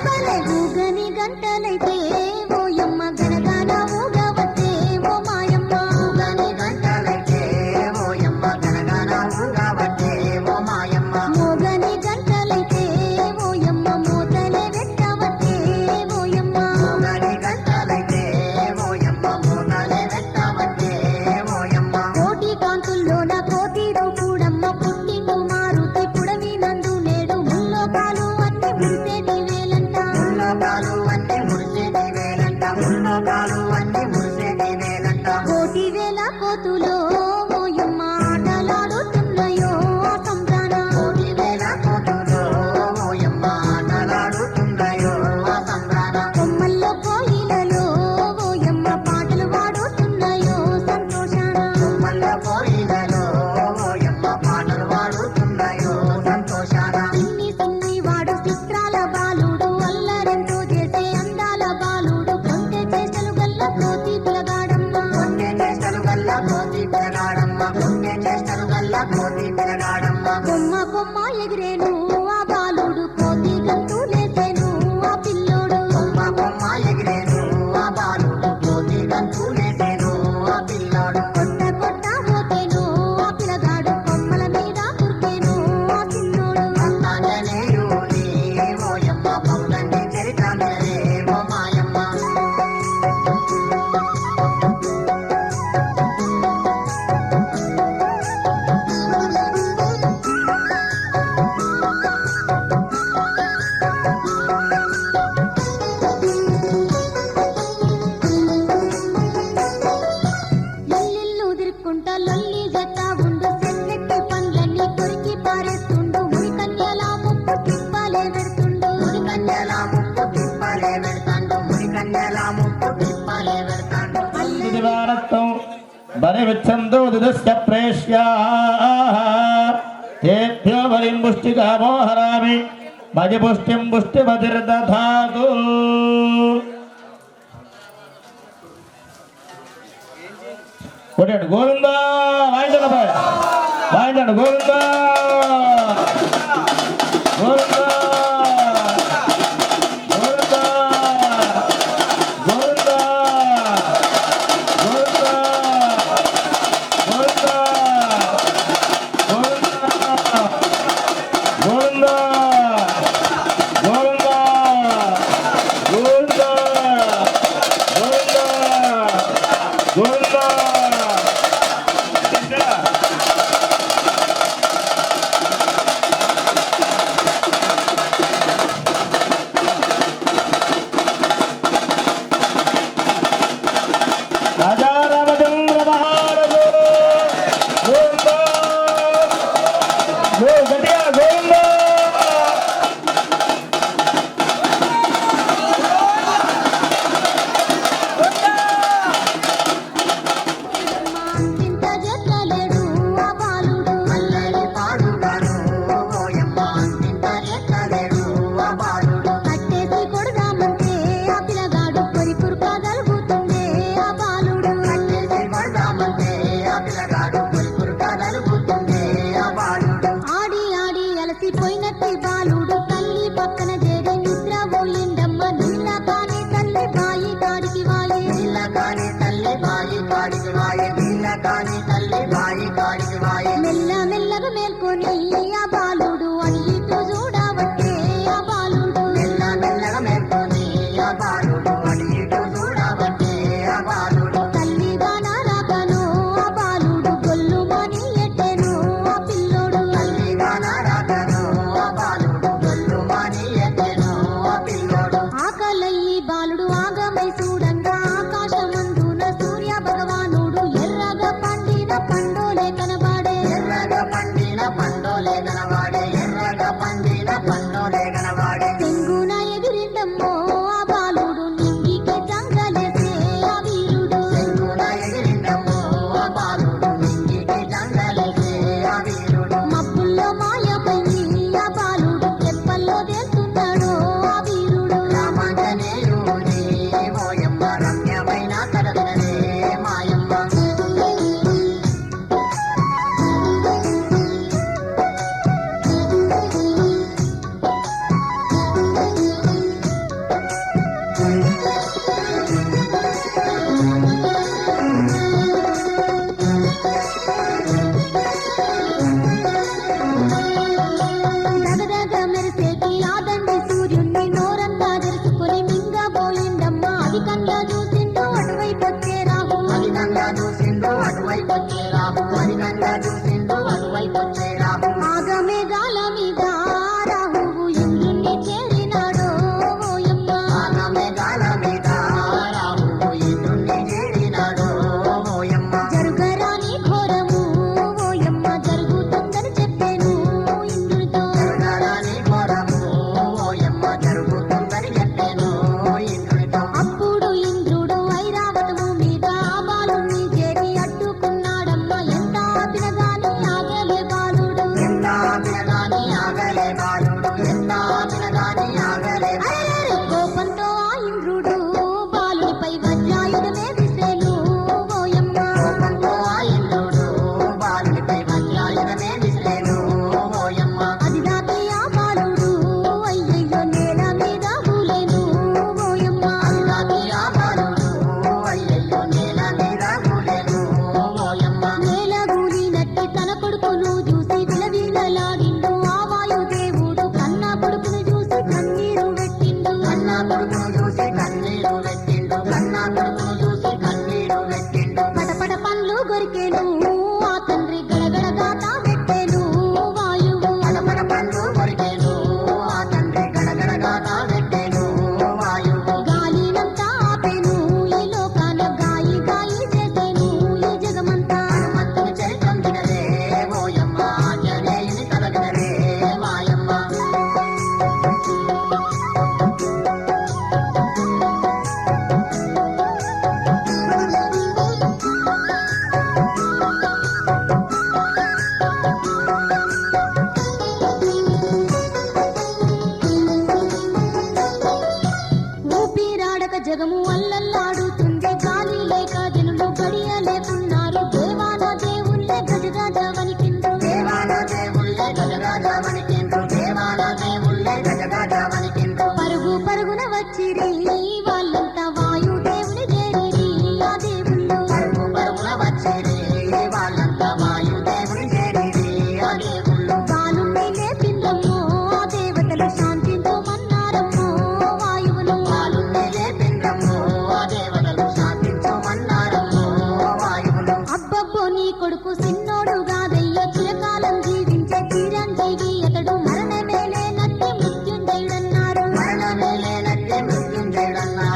భలే ఊగని గంటలైతే ఓయమ్మ గనగాన ఊగవట్టే ఓ మాయమ్మ. మోగని గంటలైతే ఓయమ్మ మోతలే వెట్టవట్టే ఓయమ్మ. కోటి కాంతుల్లోన కోటి రూపుడమ్మ పుట్టిండు మారుతి పుడమి నందు నేడు ముల్లోకాలు అన్ని మురిసేటి వేలంట. ముల్లోకాలు అన్ని మురిసేటి వేలంట ముల్లోకాలు అన్ని మురిసేటి వేలంట కోటి వేల కోతులో ఓయమ్మ ఆటలాడుతున్నాయో సంతాన కోటి వేల కోతులో ఓయమ్మ ఆటలాడుతున్నాయో సంతాన కొమ్మల్లో కోయిలలో ఓయమ్మ పాటలు పాడుతున్నాయో సంతోషాన కొమ్మల్లో కోయిలలో ఓయమ్మ పాటలు పాడుతున్నాయో సంతోషాన సిన్ని సిన్ని వాడు చిత్రాల బాలుడు అల్లరెంతో చేసే అందాల బాలుడు కొంటె చేష్టలు గల్ల కోతి పిలగాడమ్మ కొంటె చేష్టలు గల్ల కోతి పిలగాడమ్మ కొంటె చేష్టలు గల్ల కోతి పిలగాడమ్మ కొమ్మ కొమ్మ ఎగిరేను ఆ బాలుడు కోతి గంతు లేసేను ఆ పిల్లోడు కొమ్మ కొమ్మ ఎగిరేను ఆ బాలుడు కోతి గంతు లేసేను ఆ పిల్లోడు కొట్ట కొట్ట పోతేను ఆ పిలగాడు కొమ్మల మీద కుర్కేను ఆ చిన్నోడు అంతాంజనేయుని ఓయమ్మ పౌడండి చరితాంజనే ఓ మాయమ్మ లల్లిల్లు ఉదిరుకుంటా లల్లి జత ఉండు చెల్లెక్కి పండ్లన్నీ కొరికి పారేస్తుండు ముడి కన్యల ముప్పు తిప్పాలే పెడుతుండు ముడి కన్యల ముప్పు తిప్పాలే పెడతాండు ముడి కన్యల ముప్పు తిప్పాలే పెడతాండు దివారత్వం బలివిచ్చందో దిదస్య ప్రేష్యాః తేభ్యో బలిం పుష్టికామో హరామి మది పుష్టిం పుష్టిమతిర్దధాతు కొట్టండి గోవిందా వాయించండి అబ్బాయి వాయించండి గోవిందా గోవిందా గోవిందా గోవిందా గోవిందా గోవిందా గోవిందా గోవిందా గోవిందా గోవిందా గోవిందా గోవిందా రాజా రామచంద్ర మహారాజు గోవిందా గట్టిగా గోవిందా ఇంత జట్లలేడు ఆ బాలుడు అల్లరి పాడుగాడు ఓయమ్మ ఇంత జట్లలేడు ఆ బాలుడు కట్టేసి కొడదామంటే ఆ పిల్లగాడు కొరి కురుక గలుగుతుండే ఆ బాలుడు కట్టేసి కొడదామంటే ఆ పిల్లగాడు కొరి కురుక గలుగుతుండే ఆ బాలుడు ఆడి ఆడి అలసిపోయినట్టి బాలుడు తల్లి పక్కన చేరి నిద్ర పోయిందమ్మ నీళ్ళ కాని తల్లి బాయి కాడికి వాయే నీళ్ళ కాని తల్లి బాయి కాడికి వాయే నీళ్ళ కాని తల్లి బాయి కాడికి వాయే మెల్ల మెల్లగా మేల్కొని ఆ బాలుడు అని ఇటు చూడబట్టే ఆ బాలుడు మెల్ల మెల్లగా మేల్కొని ఆ బాలుడు అని ఇటు చూడబట్టే ఆ బాలుడు తల్లి గాన రాకను ఆ బాలుడు గొల్లుమని ఎట్టెను ఆ పిల్లోడు తల్లి గాన రాకను ఆ బాలుడు గొల్లుమని ఎట్టెను ఆ పిల్లోడు ఆకలయ్యి బాలుడు ఆగమై చూడంగా ఆకాశమందున సూర్య భగవానుడు ఎర్రగా పండిన కొడుకును చూసి కన్నీరు పెట్టిండు కన్నా కొడుకును చూసి కన్నీరు పెట్టిండు పటపట పండ్లు గొరికేను ఆ తండ్రి గడగడ గాత పెట్టేను వాయువు పటపట పండ్లు గొరికేను ఆ తండ్రి గడగడ గాత పెట్టేను వాయువు గాలినంతా ఆపేను ఈ లోకాన గాయి గాయి చేసేను ఈ జగమంతా హనుమంతుని చరిత్రం వినరే ఓయమ్మ ఆంజనేయుని కలగనరే మాయమ్మ ఊపిరాడక జగము అల్లల్లాడుతుంది గాలి లేక జనులు గడియలేకున్నారు దేవాన దేవుళ్ళే గజరాజ వణికిండ్రు దేవాన దేవుళ్ళే గజరాజ వణికిండ్రు దేవాన దేవుళ్ళే గజరాజ వణికిండ్రు పరుగు పరుగున వచ్చిరి వాళ్ళంతా వాయుదేవుని చేరిరి ఆ దేవుళ్ళు పరుగు పరుగున వచ్చిరి వాళ్ళంతా వాయుదేవుని చేరిరి ఆ దేవుళ్ళు గాలుని లేపిండ్రమ్మో ఆ దేవతలు శాంతించమన్నారమ్మో వాయువును గాలుని లేపిండ్రమ్మో ఆ దేవతలు శాంతించమన్నారమ్మో వాయువును అబ్బబ్బో నీ కొడుకు సిన్నోడు గాదయ్య చిరకాలం జీవించే చిరంజీవి అతడు మరణమేలే నట్టి మృత్యుంజయుడన్నారు మరణమేలే నట్టి మృత్యుంజయుడన్నారు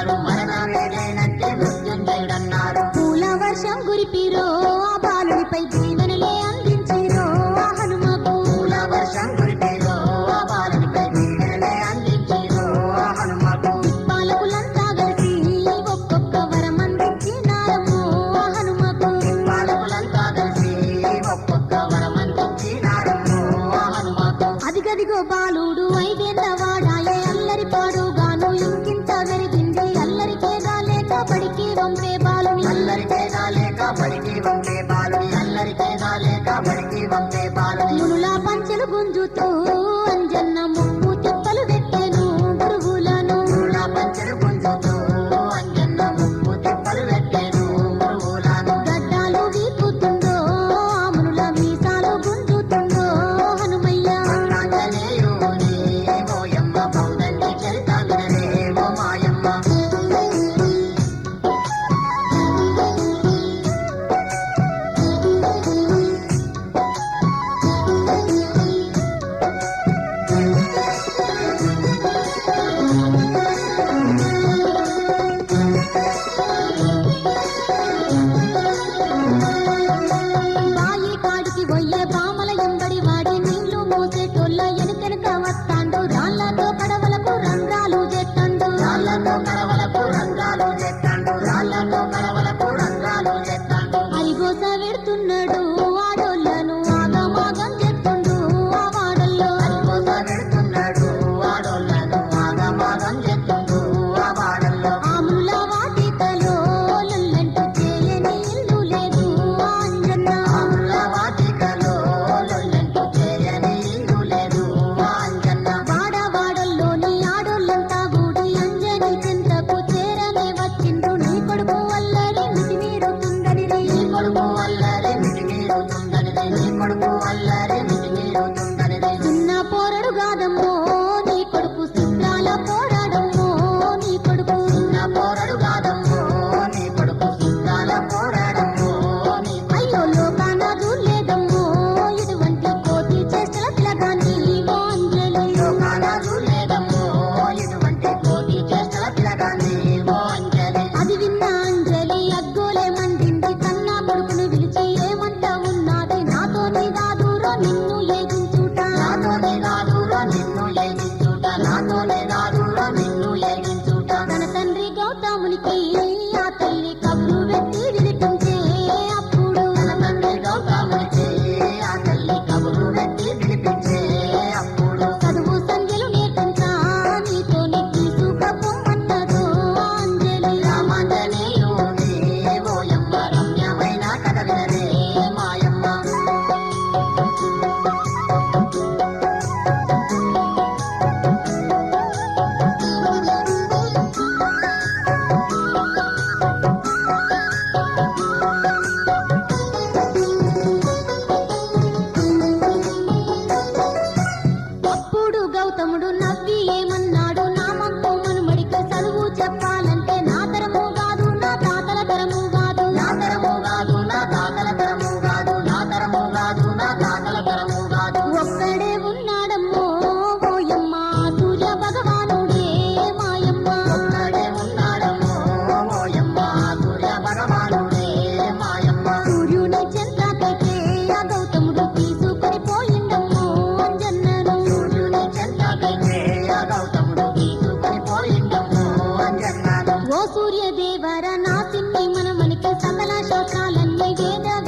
ఓ సూర్యదేవర నా సిన్ని మనమనికి సకల శాస్త్రాలన్నీ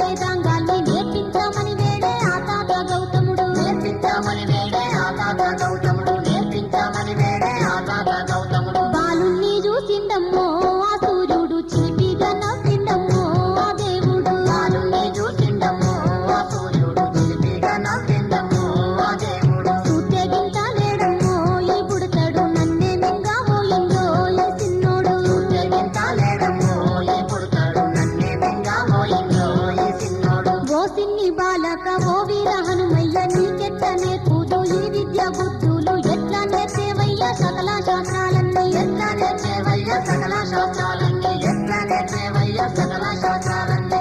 వేదాంగాల్ని నేర్పించామని వేడే ఆ తాత గౌతముడు బాలుణ్ణి చూసిండమ్మో ఆ సూర్యుడు చిలిపిగా నవ్విండమ్మో ఆ దేవుడు సూత్యగింత లేడమ్మో ఈ పుడతాడు నన్నే మింగా పోయిందో ఈ సిన్నోడు ఓ సిన్ని బాలక ఓ వీర హనుమయ్య నీకెట్ల నేర్పుదు ఈ విద్య బుద్ధులు ఎట్లా నేర్చేవయ్య సకల శాస్త్రాలన్నీ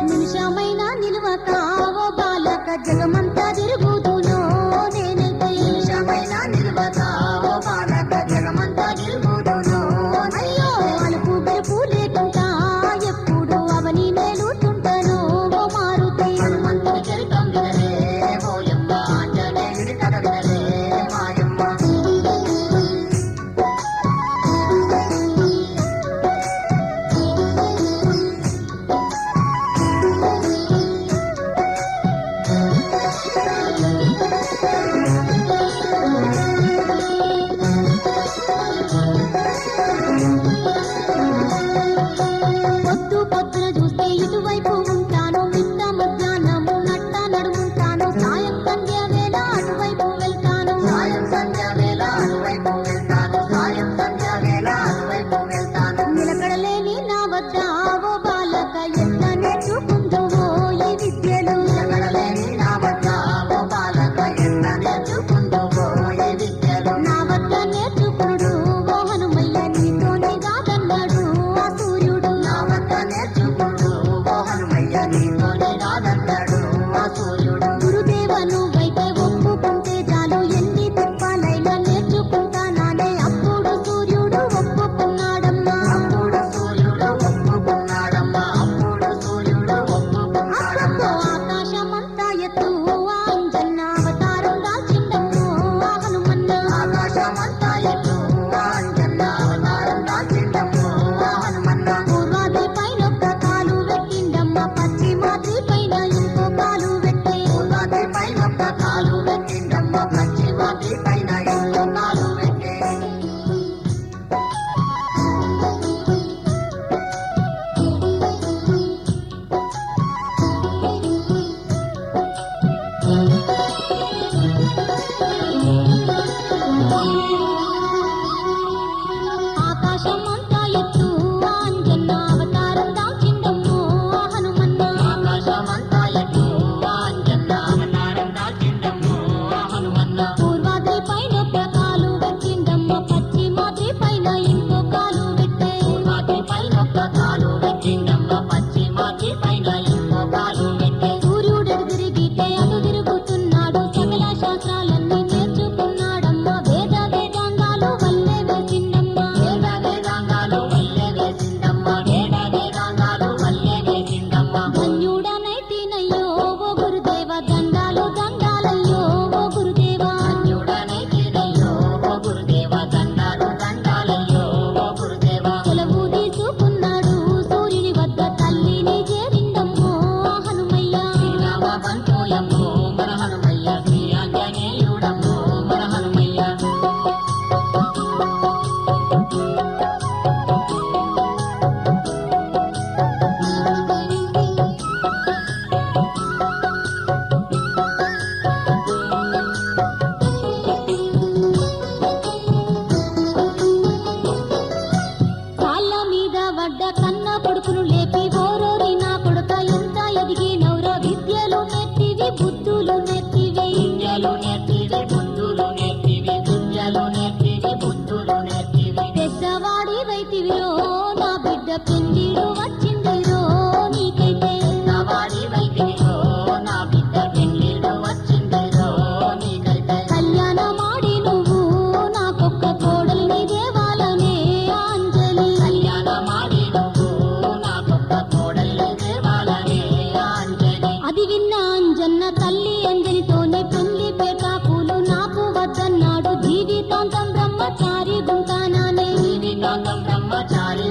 నిమిషమైన నిలువక ఓ బాలక జగమంతా తిరుగుదునో నేనైతే అయ్యో అలుపు బెరుపు లేకుండా ఎప్పుడు అవని మేలుతుంటాను ఓ మారుతి పొద్దు పొద్దున చూస్తే ఇటువైపు ఉంటాను మిట్ట మధ్యాహ్నము నట్ట నడుముంటాను సాయం సంధ్య వేళ అటువైపు వెళ్తాను నిలకడలేని నా వద్ద ఓ బాలక ఎంత నేర్చుకుందువో ఈ విద్యలు నా వద్ద నేర్చుకుడు ఓ హనుమయ్య నీతోనే కాదన్నాడు ఆ సూర్యుడు గురుదేవ నువ్వైతే ఒప్పుకుంటే చాలు ఎన్ని తిప్పాలైనా నేర్చుకుంటానానే అప్పుడు సూర్యుడు ఒప్పుకున్నాడమ్మా అక్కడో ఆకాశమంతా ఎత్తు ఆ అంజన్న అవతారం దాల్చిండమ్మో ఆ హనుమన్న పూర్వాది పైన ఒక్క కాలు పెట్టిండమ్మ పశ్చిమాది పైన ఇంకో కాలు పెట్టే ఆకాశమంతా ఎత్తు ఆ అంజన్న అవతారం దాల్చిండమ్మో ఆ హనుమన్న పూర్వాద్రి పైన ఒక్క కాలు పెట్టిండమ్మ పశ్చిమాద్రి పైన ఇంకో కాలు పెట్టే సూర్యుడు తిరిగితే అటు తిరుగుతున్నాడు సకల శాస్త్రాలన్నీ నేర్చుకున్నాడమ్మ వేదాంగాలు వల్లే వేసిండమ్మ ధన్యుడనైతినయ్యో ఓ గురుదేవ దండాలు దండాలయ్యో ఓ గురుదేవా సెలవు తీసుకున్నాడు సూర్యుని వద్ద తల్లిని చేరిండమ్మో ఆ హనుమయ్య కాళ్ళ మీద వడ్డ కన్న కొడుకును లేపి ఓరోరి నా కొడుక ఎంత ఎదిగినవురా విద్యలు నేర్తివి బుద్ధులు నేర్తివి పెద్దవాడి వైతివిరో నా బిడ్డ పెండిడు వచ్చిందిరో నీకైతే కళ్యాణ మాడి నువ్వు నాకొక్క కోడలిని దేవాలనే అంజలి అది విన్న అంజన్న తల్లి అంజలితోనే పెళ్లి పేకాపులు నాకు వద్దన్నాడు జీవితాంతం బ్రహ్మచారి గుంటానానే బ్రహ్మచారి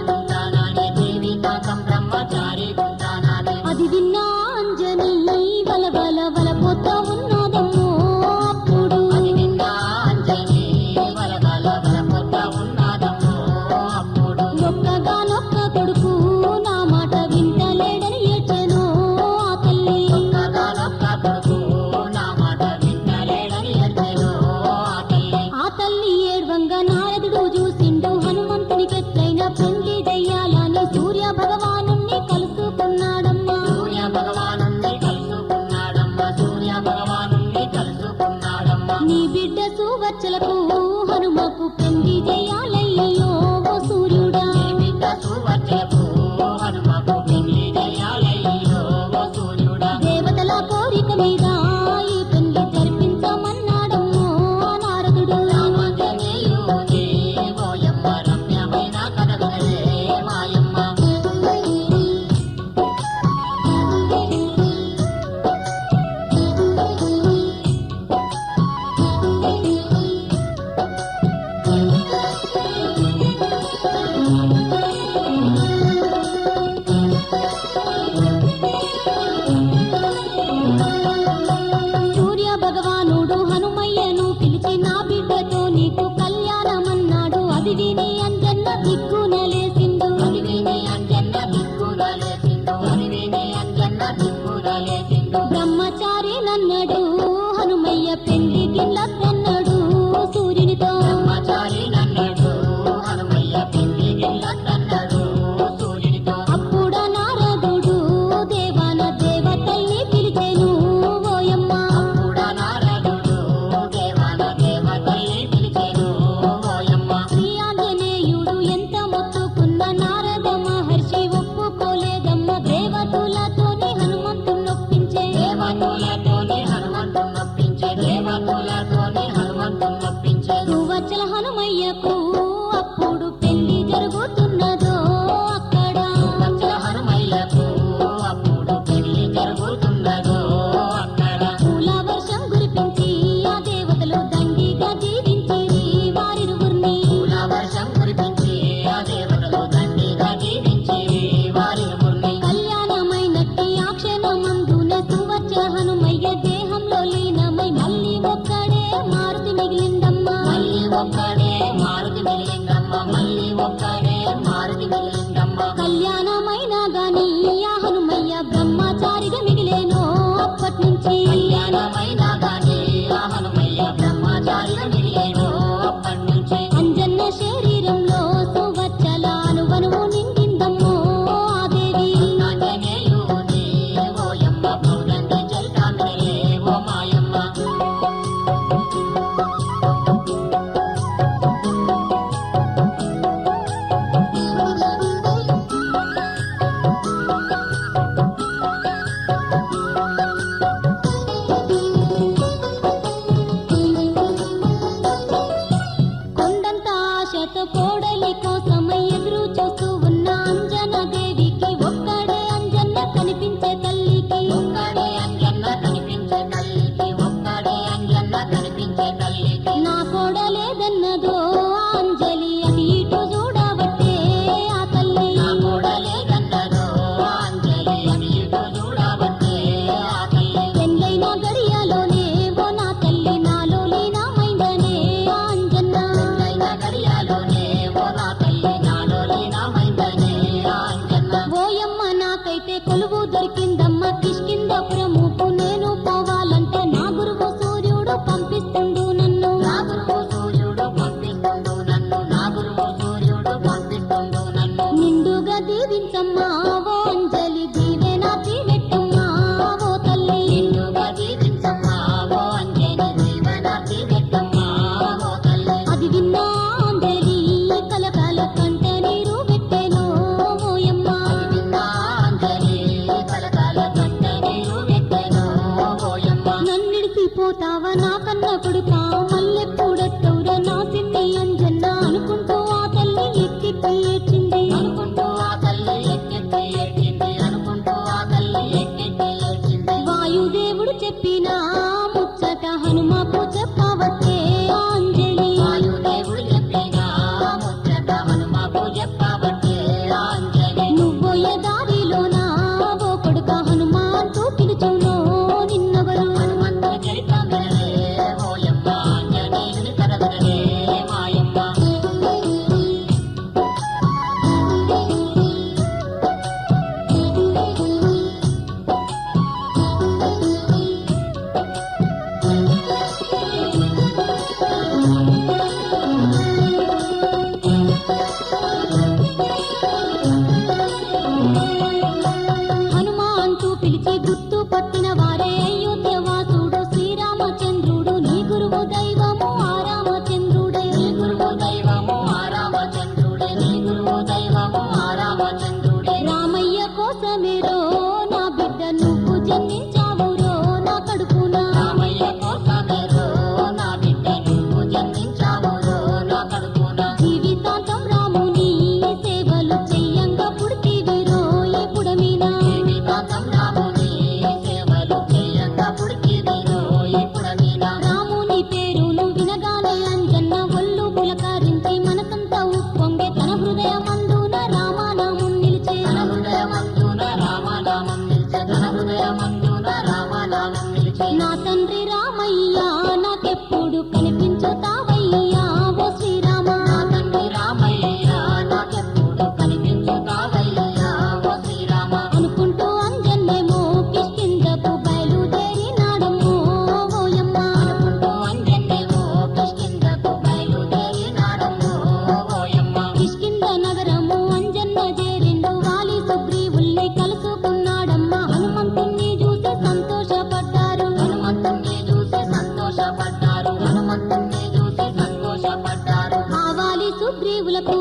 సీతన్న చేరిండు వాలి సుగ్రీవుల్ని కలుసుకున్నాడమ్మా హనుమంతుణ్ణి చూసి సంతోషపడ్డారు హనుమంతుణ్ణి చూసి సంతోషపడ్డారు హనుమంతుణ్ణి చూసి సంతోషపడ్డారు ఆ వాలి సుగ్రీవులకు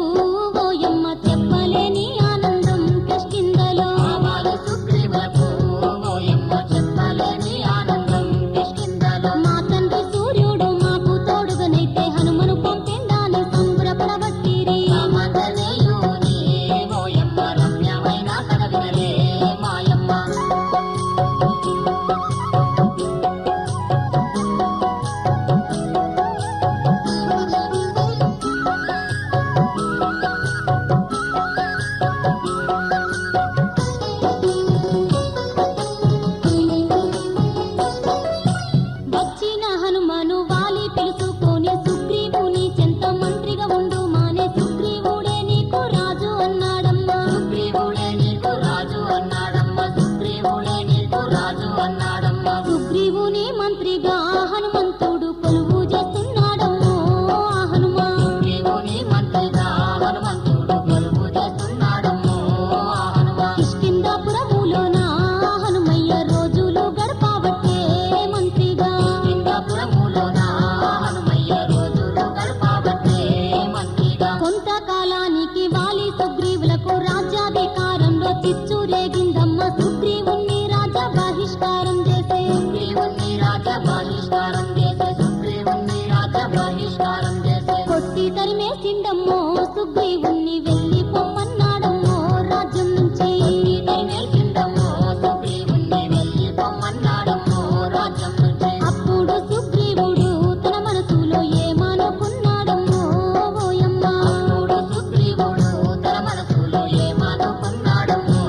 ఓయమ్మ చెప్పలేని ఆనందం కిష్కింధలో ఆ వాలి సుగ్రీవులకు ఓయమ్మ చెప్పలేని ఆనందం కిష్కింధలో మా తండ్రి సూర్యుడు మాకు తోడుగనైతే హనుమను పంపిండాని సంబరపడబట్టిరి రామదనేయుని ఓయమ్మ రమ్యమైన కడవినలే మాయమ్మ వచ్చిన హనుమను వాలి పిలుచుకొని సుగ్రీవుని చెంత మంత్రిగా ఉండు మానే సుగ్రీవుడే నీకు రాజు అన్నాడమ్మా సుగ్రీవుడే నీకు రాజు అన్నాడమ్మా సుగ్రీవుడే నీకు రాజు అన్నాడమ్మా సుగ్రీవుని మంత్రిగా హనుమంతుడు కొలువు చేస్తున్నాడమ్మో ఆ హనుమ సుగ్రీవుని మంత్రిగా హనుమంతుడు కొలువు చేస్తున్నాడమ్మో ఆ హనుమ కిష్కింధాపురములోన హనుమయ్య రోజులు గడపబట్టే మంత్రిగా కిష్కింధాపురములోన హనుమయ్య రోజులు గడపబట్టే మంత్రిగా కొంతకాలానికి వాలి సుగ్రీవులకు రాజ్యాధికారంలో చిచ్చు రేగిందమ్మ సుగ్రీవుణ్ణి రాజా బహిష్కారం చేసే సుగ్రీవుణ్ణి రాజా బహిష్కారం చేసే సుగ్రీవుణ్ణి రాజా బహిష్కారం చేసే కొట్టి తరిమేసిండమ్మో సుగ్రీవుణ్ణి వెళ్ళి పొమ్మన్నాడమ్మో రాజ్యం నుంచి కొట్టి తరిమేసిండమ్మో సుగ్రీవుణ్ణి వెళ్ళి పొమ్మన్నాడమ్మో రాజ్యం నుంచి అప్పుడు సుగ్రీవుడు తన మనసులో ఏమనుకున్నాడమ్మో ఓయమ్మ అప్పుడు సుగ్రీవుడు తన మనసులో ఏమనుకున్నాడమ్మో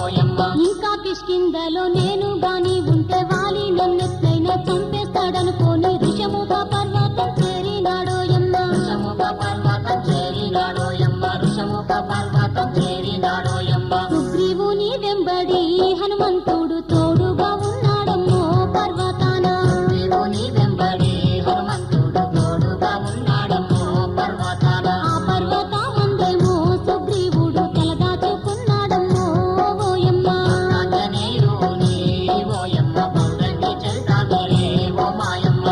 ఓయమ్మ ఇంకా కిష్కింధలో నేను గాని ఉంటే వాలి నన్నెట్లయినా చంపేస్తాడనుకోని ఋషముఖ పర్వతం చేరినాడోయమ్మ ఋషముఖ పర్వతం చేరినాడోయమ్మ ఋషముఖ పర్వతం చేరినాడోయమ్మ సుగ్రీవుని వెంబడి హనుమంతుడు తోడుగా ఉన్నాడమ్మో పర్వతాన సుగ్రీవుని వెంబడి హనుమంతుడు తోడుగా ఉన్నాడమ్మో పర్వతాన ఆ పర్వతమందేమో సుగ్రీవుడు తలదాచుకున్నాడమ్మో ఓయమ్మ ఆంజనేయుని ఓయమ్మ పౌరంగి చెల్తాగరే ఓ మాయమ్మ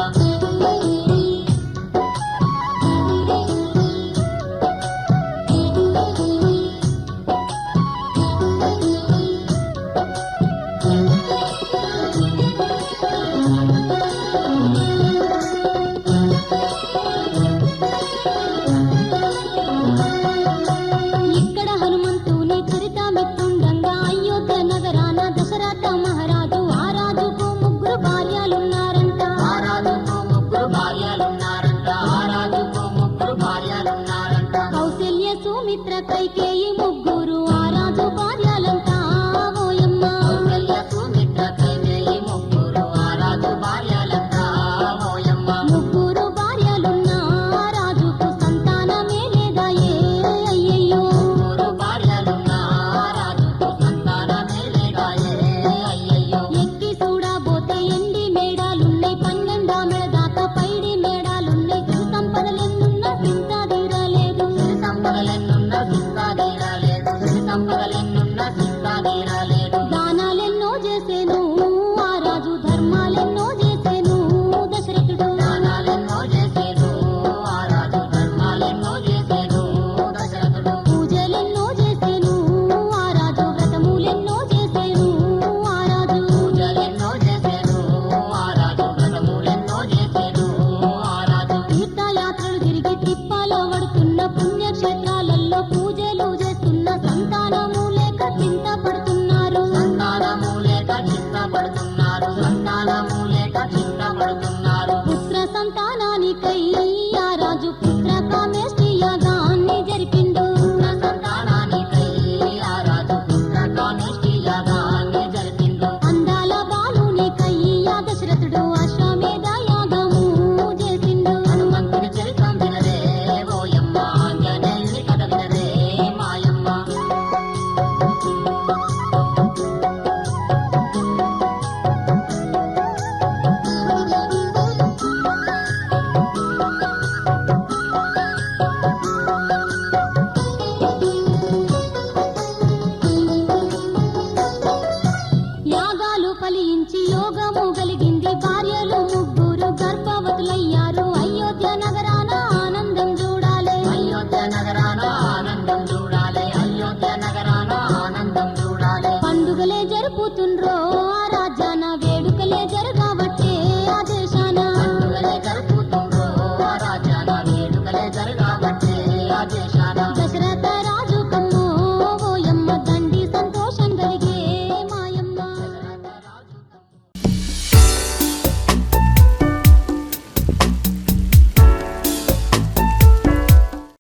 ఇక్కడ హనుమంతుని చరితమిత్తుండగా అయోధ్య నగరాన దశరథ మహారాజు ఆ రాజుకు ముగ్గురు భార్యలున్నారంట ఆ రాజుకు ముగ్గురు భార్యలున్నారంట ఆ రాజుకు ముగ్గురు భార్యలున్నారంట కౌసల్య సుమిత్ర కైకేయి ముగ్గురు